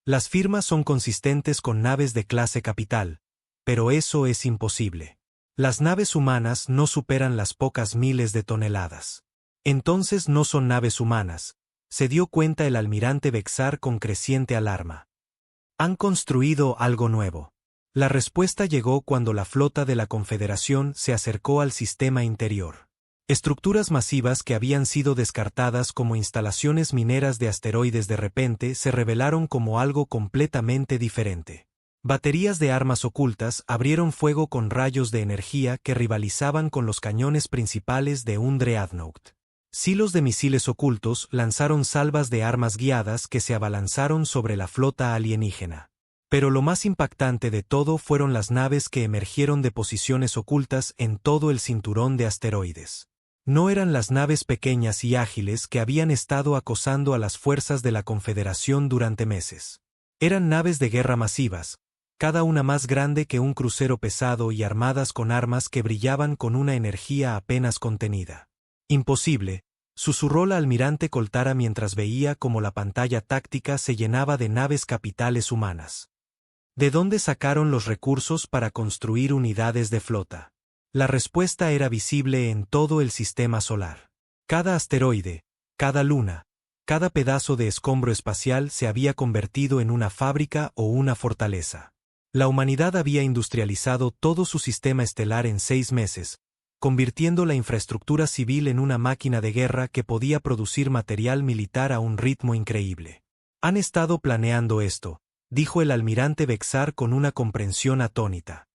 Las firmas son consistentes con naves de clase capital, pero eso es imposible. Las naves humanas no superan las pocas miles de toneladas. Entonces no son naves humanas, se dio cuenta el almirante Vexar con creciente alarma. Han construido algo nuevo. La respuesta llegó cuando la flota de la Confederación se acercó al sistema interior. Estructuras masivas que habían sido descartadas como instalaciones mineras de asteroides de repente se revelaron como algo completamente diferente. Baterías de armas ocultas abrieron fuego con rayos de energía que rivalizaban con los cañones principales de un Dreadnought. Silos de misiles ocultos lanzaron salvas de armas guiadas que se abalanzaron sobre la flota alienígena. Pero lo más impactante de todo fueron las naves que emergieron de posiciones ocultas en todo el cinturón de asteroides. No eran las naves pequeñas y ágiles que habían estado acosando a las fuerzas de la Confederación durante meses. Eran naves de guerra masivas, cada una más grande que un crucero pesado y armadas con armas que brillaban con una energía apenas contenida. Imposible, susurró la almirante Koltara mientras veía cómo la pantalla táctica se llenaba de naves capitales humanas. ¿De dónde sacaron los recursos para construir unidades de flota? La respuesta era visible en todo el sistema solar. Cada asteroide, cada luna, cada pedazo de escombro espacial se había convertido en una fábrica o una fortaleza. La humanidad había industrializado todo su sistema estelar en 6 meses, convirtiendo la infraestructura civil en una máquina de guerra que podía producir material militar a un ritmo increíble. Han estado planeando esto, dijo el almirante Bexar con una comprensión atónita.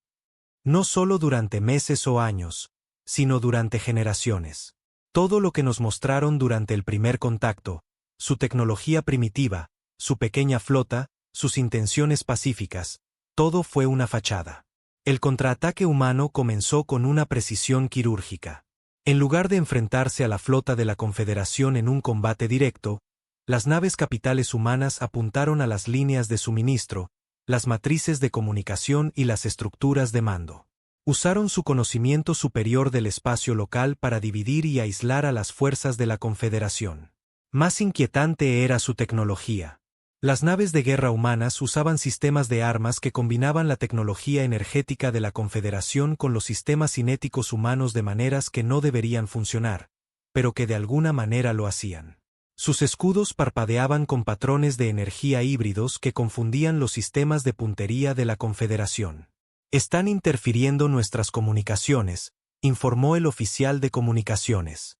No solo durante meses o años, sino durante generaciones. Todo lo que nos mostraron durante el primer contacto, su tecnología primitiva, su pequeña flota, sus intenciones pacíficas, todo fue una fachada. El contraataque humano comenzó con una precisión quirúrgica. En lugar de enfrentarse a la flota de la Confederación en un combate directo, las naves capitales humanas apuntaron a las líneas de suministro, las matrices de comunicación y las estructuras de mando. Usaron su conocimiento superior del espacio local para dividir y aislar a las fuerzas de la Confederación. Más inquietante era su tecnología. Las naves de guerra humanas usaban sistemas de armas que combinaban la tecnología energética de la Confederación con los sistemas cinéticos humanos de maneras que no deberían funcionar, pero que de alguna manera lo hacían. Sus escudos parpadeaban con patrones de energía híbridos que confundían los sistemas de puntería de la Confederación. Están interfiriendo nuestras comunicaciones, informó el oficial de comunicaciones.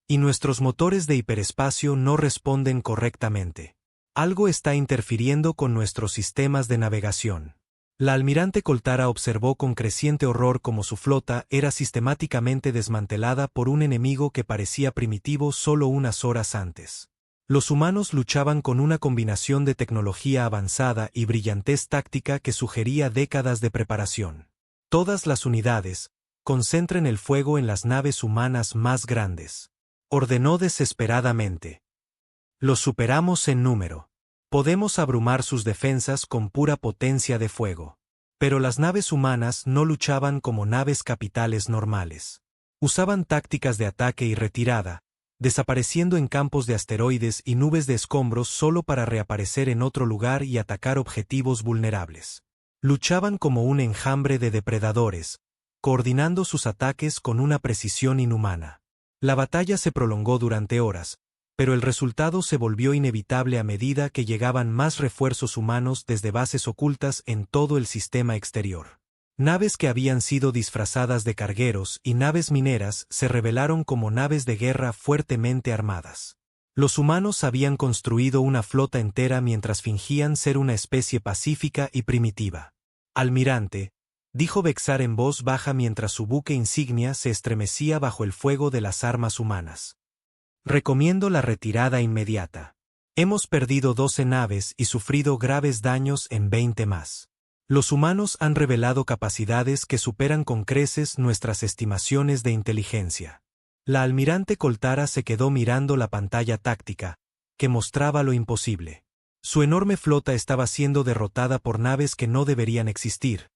Y nuestros motores de hiperespacio no responden correctamente. Algo está interfiriendo con nuestros sistemas de navegación. La almirante Coltara observó con creciente horror cómo su flota era sistemáticamente desmantelada por un enemigo que parecía primitivo solo unas horas antes. Los humanos luchaban con una combinación de tecnología avanzada y brillantez táctica que sugería décadas de preparación. Todas las unidades, concentren el fuego en las naves humanas más grandes. Ordenó desesperadamente. Los superamos en número. Podemos abrumar sus defensas con pura potencia de fuego. Pero las naves humanas no luchaban como naves capitales normales. Usaban tácticas de ataque y retirada, desapareciendo en campos de asteroides y nubes de escombros solo para reaparecer en otro lugar y atacar objetivos vulnerables. Luchaban como un enjambre de depredadores, coordinando sus ataques con una precisión inhumana. La batalla se prolongó durante horas, pero el resultado se volvió inevitable a medida que llegaban más refuerzos humanos desde bases ocultas en todo el sistema exterior. Naves que habían sido disfrazadas de cargueros y naves mineras se revelaron como naves de guerra fuertemente armadas. Los humanos habían construido una flota entera mientras fingían ser una especie pacífica y primitiva. Almirante, dijo Bexar en voz baja mientras su buque insignia se estremecía bajo el fuego de las armas humanas. Recomiendo la retirada inmediata. Hemos perdido 12 naves y sufrido graves daños en 20 más. Los humanos han revelado capacidades que superan con creces nuestras estimaciones de inteligencia. La almirante Coltara se quedó mirando la pantalla táctica, que mostraba lo imposible. Su enorme flota estaba siendo derrotada por naves que no deberían existir,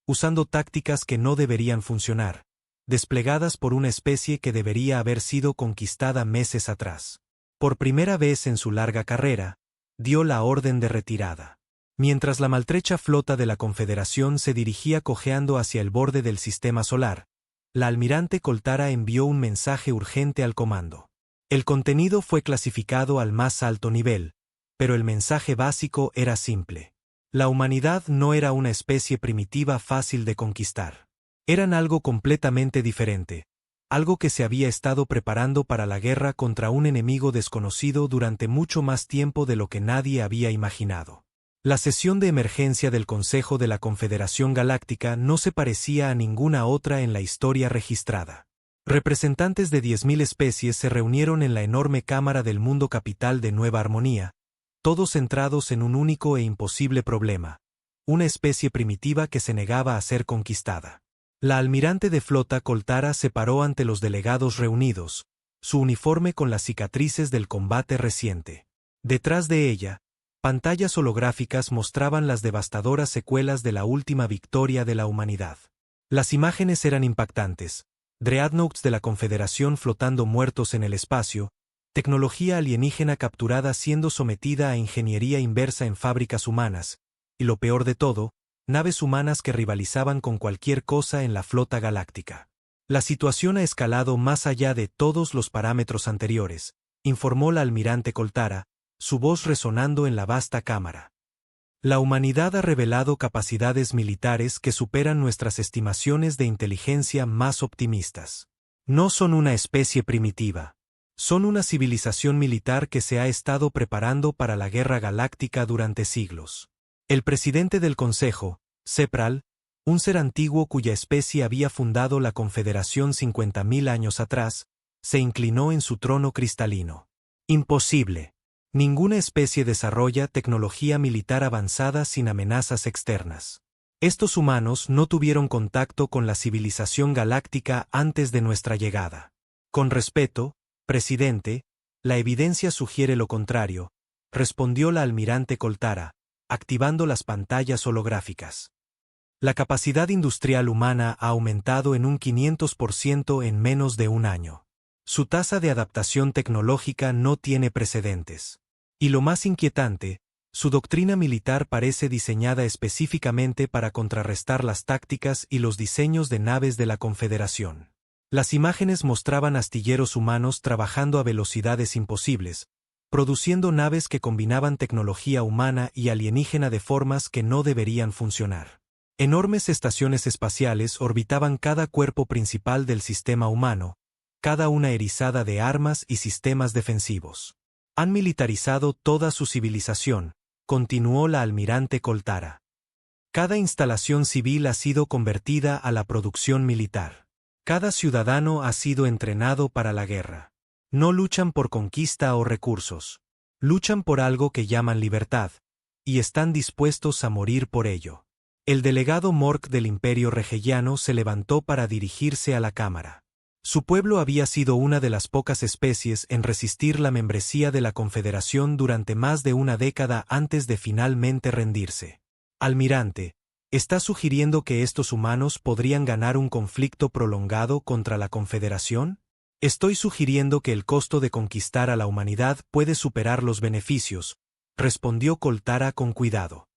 usando tácticas que no deberían funcionar, desplegadas por una especie que debería haber sido conquistada meses atrás. Por primera vez en su larga carrera, dio la orden de retirada. Mientras la maltrecha flota de la Confederación se dirigía cojeando hacia el borde del sistema solar, la almirante Coltara envió un mensaje urgente al comando. El contenido fue clasificado al más alto nivel, pero el mensaje básico era simple. La humanidad no era una especie primitiva fácil de conquistar. Eran algo completamente diferente, algo que se había estado preparando para la guerra contra un enemigo desconocido durante mucho más tiempo de lo que nadie había imaginado. La sesión de emergencia del Consejo de la Confederación Galáctica no se parecía a ninguna otra en la historia registrada. Representantes de 10.000 especies se reunieron en la enorme cámara del mundo capital de Nueva Armonía, todos centrados en un único e imposible problema: una especie primitiva que se negaba a ser conquistada. La almirante de flota Coltara se paró ante los delegados reunidos, su uniforme con las cicatrices del combate reciente. Detrás de ella, pantallas holográficas mostraban las devastadoras secuelas de la última victoria de la humanidad. Las imágenes eran impactantes: dreadnoughts de la Confederación flotando muertos en el espacio, tecnología alienígena capturada siendo sometida a ingeniería inversa en fábricas humanas, y lo peor de todo, naves humanas que rivalizaban con cualquier cosa en la flota galáctica. La situación ha escalado más allá de todos los parámetros anteriores, informó la almirante Coltara, su voz resonando en la vasta cámara. La humanidad ha revelado capacidades militares que superan nuestras estimaciones de inteligencia más optimistas. No son una especie primitiva. Son una civilización militar que se ha estado preparando para la guerra galáctica durante siglos. El presidente del Consejo, Sepral, un ser antiguo cuya especie había fundado la Confederación 50.000 años atrás, se inclinó en su trono cristalino. Imposible. Ninguna especie desarrolla tecnología militar avanzada sin amenazas externas. Estos humanos no tuvieron contacto con la civilización galáctica antes de nuestra llegada. Con respeto, presidente, la evidencia sugiere lo contrario, respondió la almirante Koltara, activando las pantallas holográficas. La capacidad industrial humana ha aumentado en un 500% en menos de un año. Su tasa de adaptación tecnológica no tiene precedentes. Y lo más inquietante, su doctrina militar parece diseñada específicamente para contrarrestar las tácticas y los diseños de naves de la Confederación. Las imágenes mostraban astilleros humanos trabajando a velocidades imposibles, produciendo naves que combinaban tecnología humana y alienígena de formas que no deberían funcionar. Enormes estaciones espaciales orbitaban cada cuerpo principal del sistema humano, cada una erizada de armas y sistemas defensivos. Han militarizado toda su civilización, continuó la almirante Koltara. Cada instalación civil ha sido convertida a la producción militar. Cada ciudadano ha sido entrenado para la guerra. No luchan por conquista o recursos. Luchan por algo que llaman libertad, y están dispuestos a morir por ello. El delegado Mork del Imperio Regellano se levantó para dirigirse a la cámara. Su pueblo había sido una de las pocas especies en resistir la membresía de la Confederación durante más de una década antes de finalmente rendirse. Almirante, ¿está sugiriendo que estos humanos podrían ganar un conflicto prolongado contra la Confederación? Estoy sugiriendo que el costo de conquistar a la humanidad puede superar los beneficios, respondió Koltara con cuidado.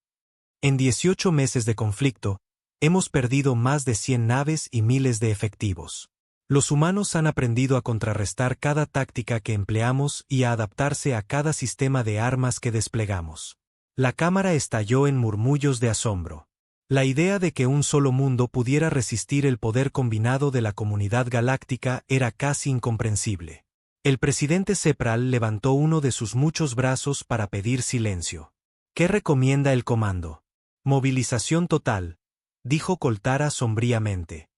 En 18 meses de conflicto, hemos perdido más de 100 naves y miles de efectivos. Los humanos han aprendido a contrarrestar cada táctica que empleamos y a adaptarse a cada sistema de armas que desplegamos. La cámara estalló en murmullos de asombro. La idea de que un solo mundo pudiera resistir el poder combinado de la comunidad galáctica era casi incomprensible. El presidente Sepral levantó uno de sus muchos brazos para pedir silencio. ¿Qué recomienda el comando? Movilización total, dijo Koltara sombríamente.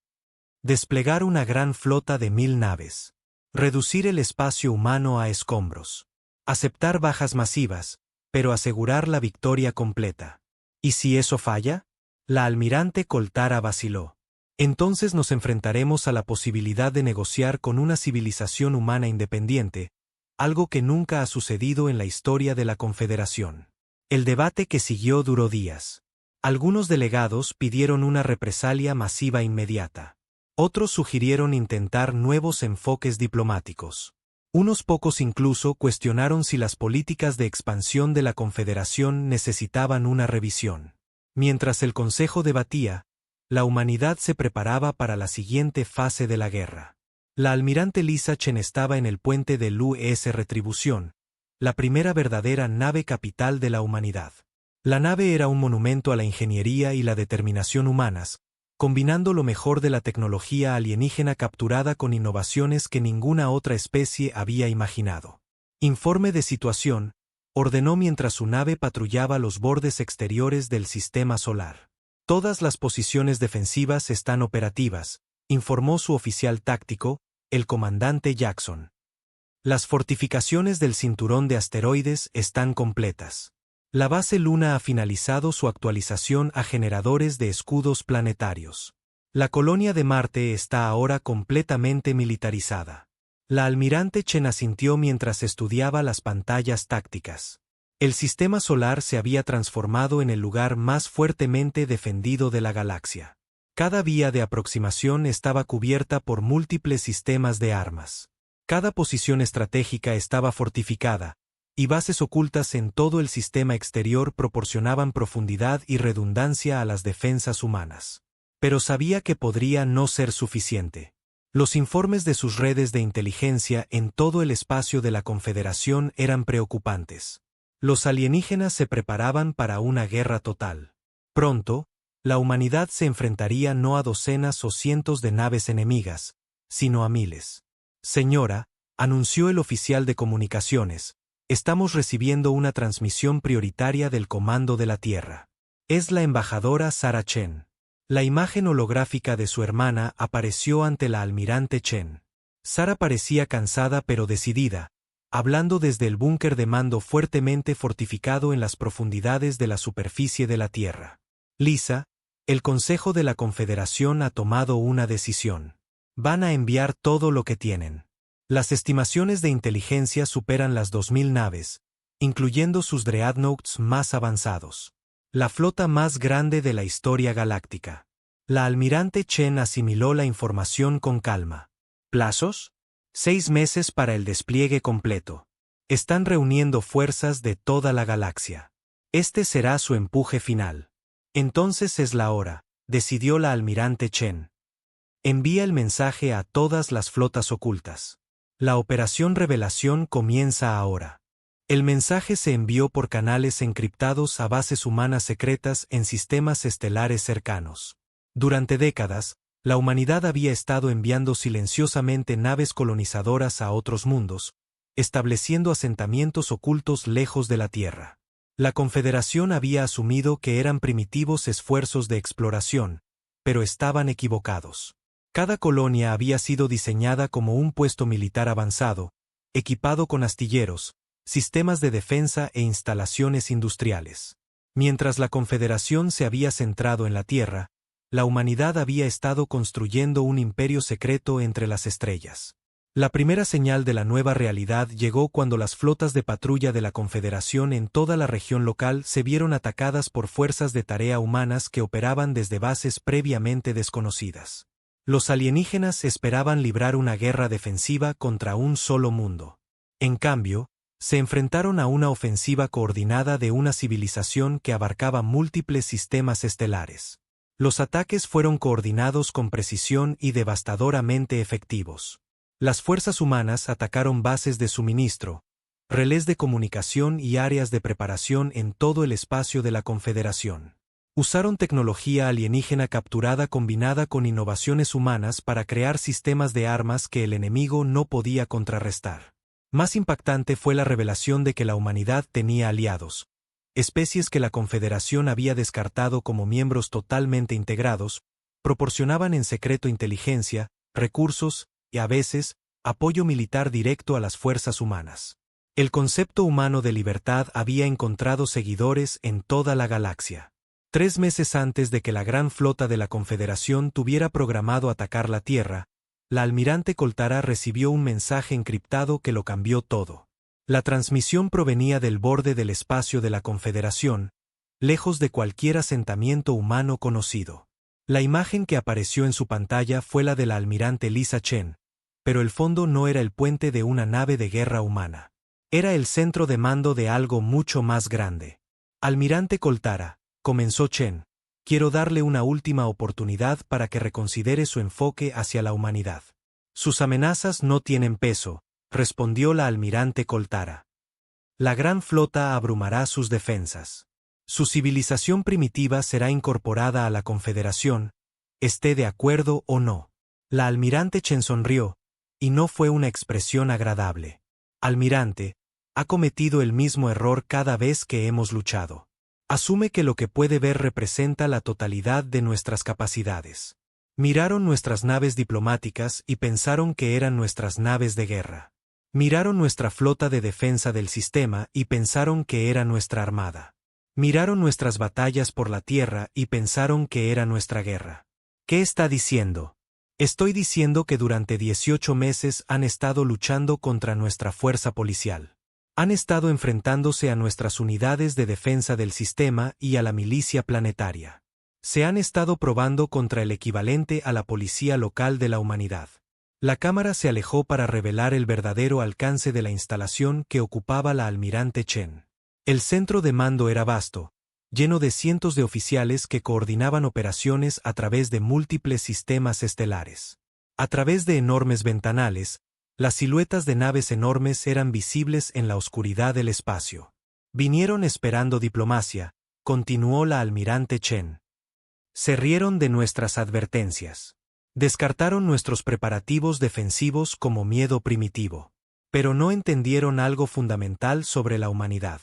Desplegar una gran flota de 1000 naves. Reducir el espacio humano a escombros. Aceptar bajas masivas, pero asegurar la victoria completa. ¿Y si eso falla? La almirante Koltara vaciló. Entonces nos enfrentaremos a la posibilidad de negociar con una civilización humana independiente, algo que nunca ha sucedido en la historia de la Confederación. El debate que siguió duró días. Algunos delegados pidieron una represalia masiva inmediata. Otros sugirieron intentar nuevos enfoques diplomáticos. Unos pocos incluso cuestionaron si las políticas de expansión de la Confederación necesitaban una revisión. Mientras el Consejo debatía, la humanidad se preparaba para la siguiente fase de la guerra. La almirante Lisa Chen estaba en el puente del U.S. Retribución, la primera verdadera nave capital de la humanidad. La nave era un monumento a la ingeniería y la determinación humanas, combinando lo mejor de la tecnología alienígena capturada con innovaciones que ninguna otra especie había imaginado. Informe de situación, ordenó mientras su nave patrullaba los bordes exteriores del sistema solar. Todas las posiciones defensivas están operativas, informó su oficial táctico, el comandante Jackson. Las fortificaciones del cinturón de asteroides están completas. La base Luna ha finalizado su actualización a generadores de escudos planetarios. La colonia de Marte está ahora completamente militarizada. La almirante Chen asintió mientras estudiaba las pantallas tácticas. El sistema solar se había transformado en el lugar más fuertemente defendido de la galaxia. Cada vía de aproximación estaba cubierta por múltiples sistemas de armas. Cada posición estratégica estaba fortificada, y bases ocultas en todo el sistema exterior proporcionaban profundidad y redundancia a las defensas humanas. Pero sabía que podría no ser suficiente. Los informes de sus redes de inteligencia en todo el espacio de la Confederación eran preocupantes. Los alienígenas se preparaban para una guerra total. Pronto, la humanidad se enfrentaría no a docenas o cientos de naves enemigas, sino a miles. Señora, anunció el oficial de comunicaciones. Estamos recibiendo una transmisión prioritaria del Comando de la Tierra. Es la embajadora Sarah Chen. La imagen holográfica de su hermana apareció ante la almirante Chen. Sarah parecía cansada pero decidida, hablando desde el búnker de mando fuertemente fortificado en las profundidades de la superficie de la Tierra. Lisa, el Consejo de la Confederación ha tomado una decisión. Van a enviar todo lo que tienen. Las estimaciones de inteligencia superan las 2000 naves, incluyendo sus dreadnoughts más avanzados. La flota más grande de la historia galáctica. La almirante Chen asimiló la información con calma. ¿Plazos? 6 meses para el despliegue completo. Están reuniendo fuerzas de toda la galaxia. Este será su empuje final. Entonces es la hora, decidió la almirante Chen. Envía el mensaje a todas las flotas ocultas. La operación Revelación comienza ahora. El mensaje se envió por canales encriptados a bases humanas secretas en sistemas estelares cercanos. Durante décadas, la humanidad había estado enviando silenciosamente naves colonizadoras a otros mundos, estableciendo asentamientos ocultos lejos de la Tierra. La Confederación había asumido que eran primitivos esfuerzos de exploración, pero estaban equivocados. Cada colonia había sido diseñada como un puesto militar avanzado, equipado con astilleros, sistemas de defensa e instalaciones industriales. Mientras la Confederación se había centrado en la Tierra, la humanidad había estado construyendo un imperio secreto entre las estrellas. La primera señal de la nueva realidad llegó cuando las flotas de patrulla de la Confederación en toda la región local se vieron atacadas por fuerzas de tarea humanas que operaban desde bases previamente desconocidas. Los alienígenas esperaban librar una guerra defensiva contra un solo mundo. En cambio, se enfrentaron a una ofensiva coordinada de una civilización que abarcaba múltiples sistemas estelares. Los ataques fueron coordinados con precisión y devastadoramente efectivos. Las fuerzas humanas atacaron bases de suministro, relés de comunicación y áreas de preparación en todo el espacio de la Confederación. Usaron tecnología alienígena capturada combinada con innovaciones humanas para crear sistemas de armas que el enemigo no podía contrarrestar. Más impactante fue la revelación de que la humanidad tenía aliados, especies que la Confederación había descartado como miembros totalmente integrados, proporcionaban en secreto inteligencia, recursos y, a veces, apoyo militar directo a las fuerzas humanas. El concepto humano de libertad había encontrado seguidores en toda la galaxia. 3 meses antes de que la gran flota de la Confederación tuviera programado atacar la Tierra, la almirante Koltara recibió un mensaje encriptado que lo cambió todo. La transmisión provenía del borde del espacio de la Confederación, lejos de cualquier asentamiento humano conocido. La imagen que apareció en su pantalla fue la de la almirante Lisa Chen, pero el fondo no era el puente de una nave de guerra humana. Era el centro de mando de algo mucho más grande. Almirante Koltara, comenzó Chen, quiero darle una última oportunidad para que reconsidere su enfoque hacia la humanidad. Sus amenazas no tienen peso, respondió la almirante Koltara. La gran flota abrumará sus defensas. Su civilización primitiva será incorporada a la Confederación, esté de acuerdo o no. La almirante Chen sonrió, y no fue una expresión agradable. Almirante, ha cometido el mismo error cada vez que hemos luchado. Asume que lo que puede ver representa la totalidad de nuestras capacidades. Miraron nuestras naves diplomáticas y pensaron que eran nuestras naves de guerra. Miraron nuestra flota de defensa del sistema y pensaron que era nuestra armada. Miraron nuestras batallas por la tierra y pensaron que era nuestra guerra. ¿Qué está diciendo? Estoy diciendo que durante 18 meses han estado luchando contra nuestra fuerza policial. Han estado enfrentándose a nuestras unidades de defensa del sistema y a la milicia planetaria. Se han estado probando contra el equivalente a la policía local de la humanidad. La cámara se alejó para revelar el verdadero alcance de la instalación que ocupaba la almirante Chen. El centro de mando era vasto, lleno de cientos de oficiales que coordinaban operaciones a través de múltiples sistemas estelares. A través de enormes ventanales, las siluetas de naves enormes eran visibles en la oscuridad del espacio. Vinieron esperando diplomacia, continuó la almirante Chen. Se rieron de nuestras advertencias. Descartaron nuestros preparativos defensivos como miedo primitivo. Pero no entendieron algo fundamental sobre la humanidad.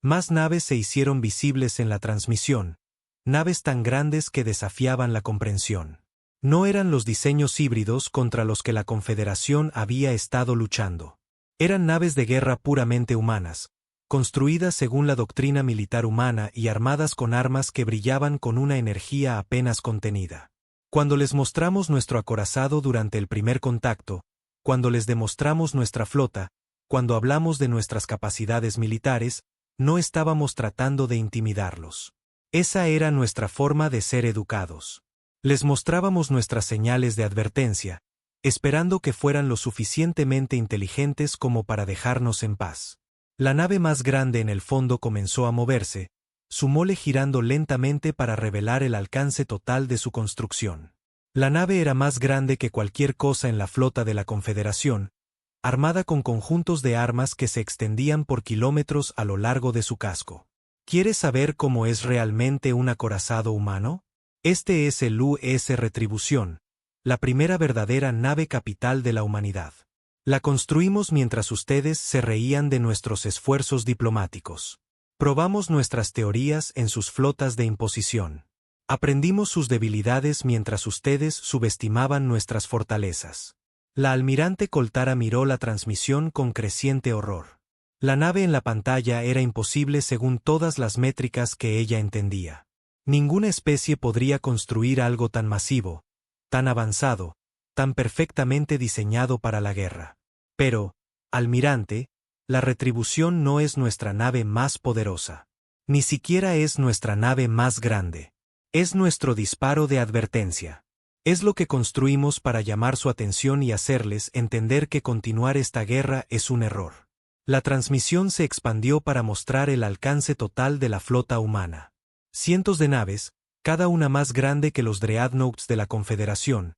Más naves se hicieron visibles en la transmisión, naves tan grandes que desafiaban la comprensión. No eran los diseños híbridos contra los que la Confederación había estado luchando. Eran naves de guerra puramente humanas, construidas según la doctrina militar humana y armadas con armas que brillaban con una energía apenas contenida. Cuando les mostramos nuestro acorazado durante el primer contacto, cuando les demostramos nuestra flota, cuando hablamos de nuestras capacidades militares, no estábamos tratando de intimidarlos. Esa era nuestra forma de ser educados. Les mostrábamos nuestras señales de advertencia, esperando que fueran lo suficientemente inteligentes como para dejarnos en paz. La nave más grande en el fondo comenzó a moverse, su mole girando lentamente para revelar el alcance total de su construcción. La nave era más grande que cualquier cosa en la flota de la Confederación, armada con conjuntos de armas que se extendían por kilómetros a lo largo de su casco. ¿Quieres saber cómo es realmente un acorazado humano? Este es el U.S. Retribución, la primera verdadera nave capital de la humanidad. La construimos mientras ustedes se reían de nuestros esfuerzos diplomáticos. Probamos nuestras teorías en sus flotas de imposición. Aprendimos sus debilidades mientras ustedes subestimaban nuestras fortalezas. La almirante Coltara miró la transmisión con creciente horror. La nave en la pantalla era imposible según todas las métricas que ella entendía. Ninguna especie podría construir algo tan masivo, tan avanzado, tan perfectamente diseñado para la guerra. Pero, almirante, la Retribución no es nuestra nave más poderosa. Ni siquiera es nuestra nave más grande. Es nuestro disparo de advertencia. Es lo que construimos para llamar su atención y hacerles entender que continuar esta guerra es un error. La transmisión se expandió para mostrar el alcance total de la flota humana. Cientos de naves, cada una más grande que los dreadnoughts de la Confederación,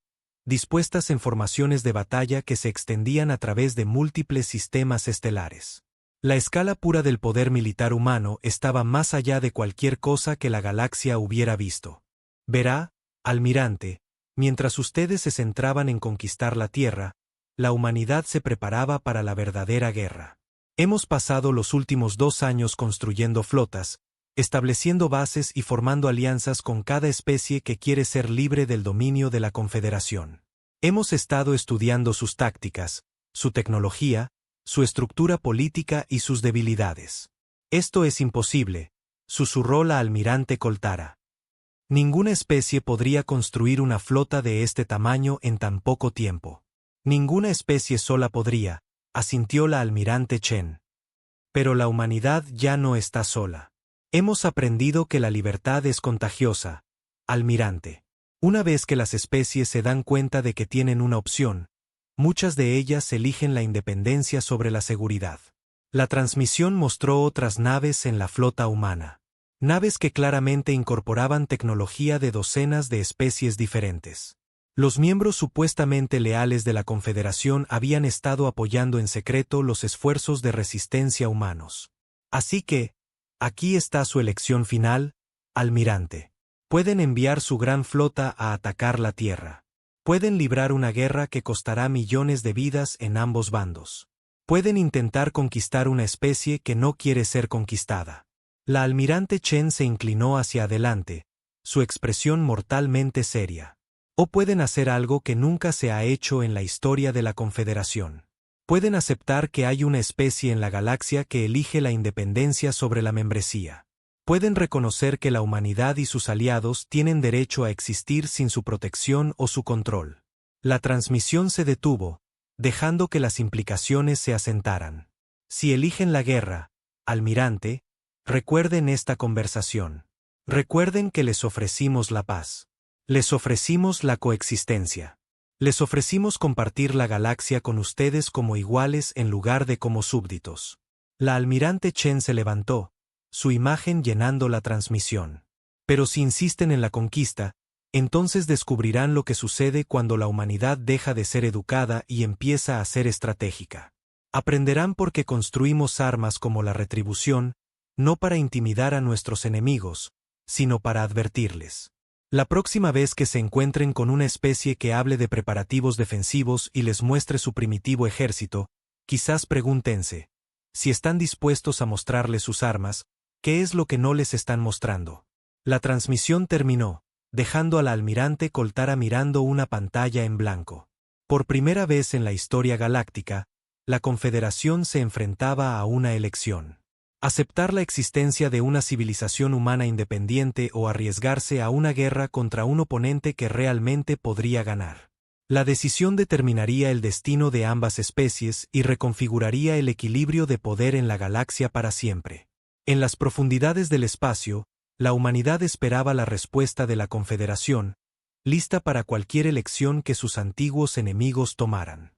dispuestas en formaciones de batalla que se extendían a través de múltiples sistemas estelares. La escala pura del poder militar humano estaba más allá de cualquier cosa que la galaxia hubiera visto. Verá, almirante, mientras ustedes se centraban en conquistar la Tierra, la humanidad se preparaba para la verdadera guerra. Hemos pasado los últimos 2 años construyendo flotas, estableciendo bases y formando alianzas con cada especie que quiere ser libre del dominio de la Confederación. Hemos estado estudiando sus tácticas, su tecnología, su estructura política y sus debilidades. Esto es imposible, susurró la almirante Coltara. Ninguna especie podría construir una flota de este tamaño en tan poco tiempo. Ninguna especie sola podría, asintió la almirante Chen. Pero la humanidad ya no está sola. Hemos aprendido que la libertad es contagiosa, almirante. Una vez que las especies se dan cuenta de que tienen una opción, muchas de ellas eligen la independencia sobre la seguridad. La transmisión mostró otras naves en la flota humana. Naves que claramente incorporaban tecnología de docenas de especies diferentes. Los miembros supuestamente leales de la Confederación habían estado apoyando en secreto los esfuerzos de resistencia humanos. Así que, aquí está su elección final, almirante. Pueden enviar su gran flota a atacar la Tierra. Pueden librar una guerra que costará millones de vidas en ambos bandos. Pueden intentar conquistar una especie que no quiere ser conquistada. La almirante Chen se inclinó hacia adelante, su expresión mortalmente seria. O pueden hacer algo que nunca se ha hecho en la historia de la Confederación. Pueden aceptar que hay una especie en la galaxia que elige la independencia sobre la membresía. Pueden reconocer que la humanidad y sus aliados tienen derecho a existir sin su protección o su control. La transmisión se detuvo, dejando que las implicaciones se asentaran. Si eligen la guerra, almirante, recuerden esta conversación. Recuerden que les ofrecimos la paz. Les ofrecimos la coexistencia. Les ofrecimos compartir la galaxia con ustedes como iguales en lugar de como súbditos. La almirante Chen se levantó, su imagen llenando la transmisión. Pero si insisten en la conquista, entonces descubrirán lo que sucede cuando la humanidad deja de ser educada y empieza a ser estratégica. Aprenderán por qué construimos armas como la Retribución, no para intimidar a nuestros enemigos, sino para advertirles. La próxima vez que se encuentren con una especie que hable de preparativos defensivos y les muestre su primitivo ejército, Quizás pregúntense, si están dispuestos a mostrarles sus armas, ¿qué es lo que no les están mostrando? La transmisión terminó, dejando al almirante Koltara mirando una pantalla en blanco. Por primera vez en la historia galáctica, la Confederación se enfrentaba a una elección. Aceptar la existencia de una civilización humana independiente o arriesgarse a una guerra contra un oponente que realmente podría ganar. La decisión determinaría el destino de ambas especies y reconfiguraría el equilibrio de poder en la galaxia para siempre. En las profundidades del espacio, la humanidad esperaba la respuesta de la Confederación, lista para cualquier elección que sus antiguos enemigos tomaran.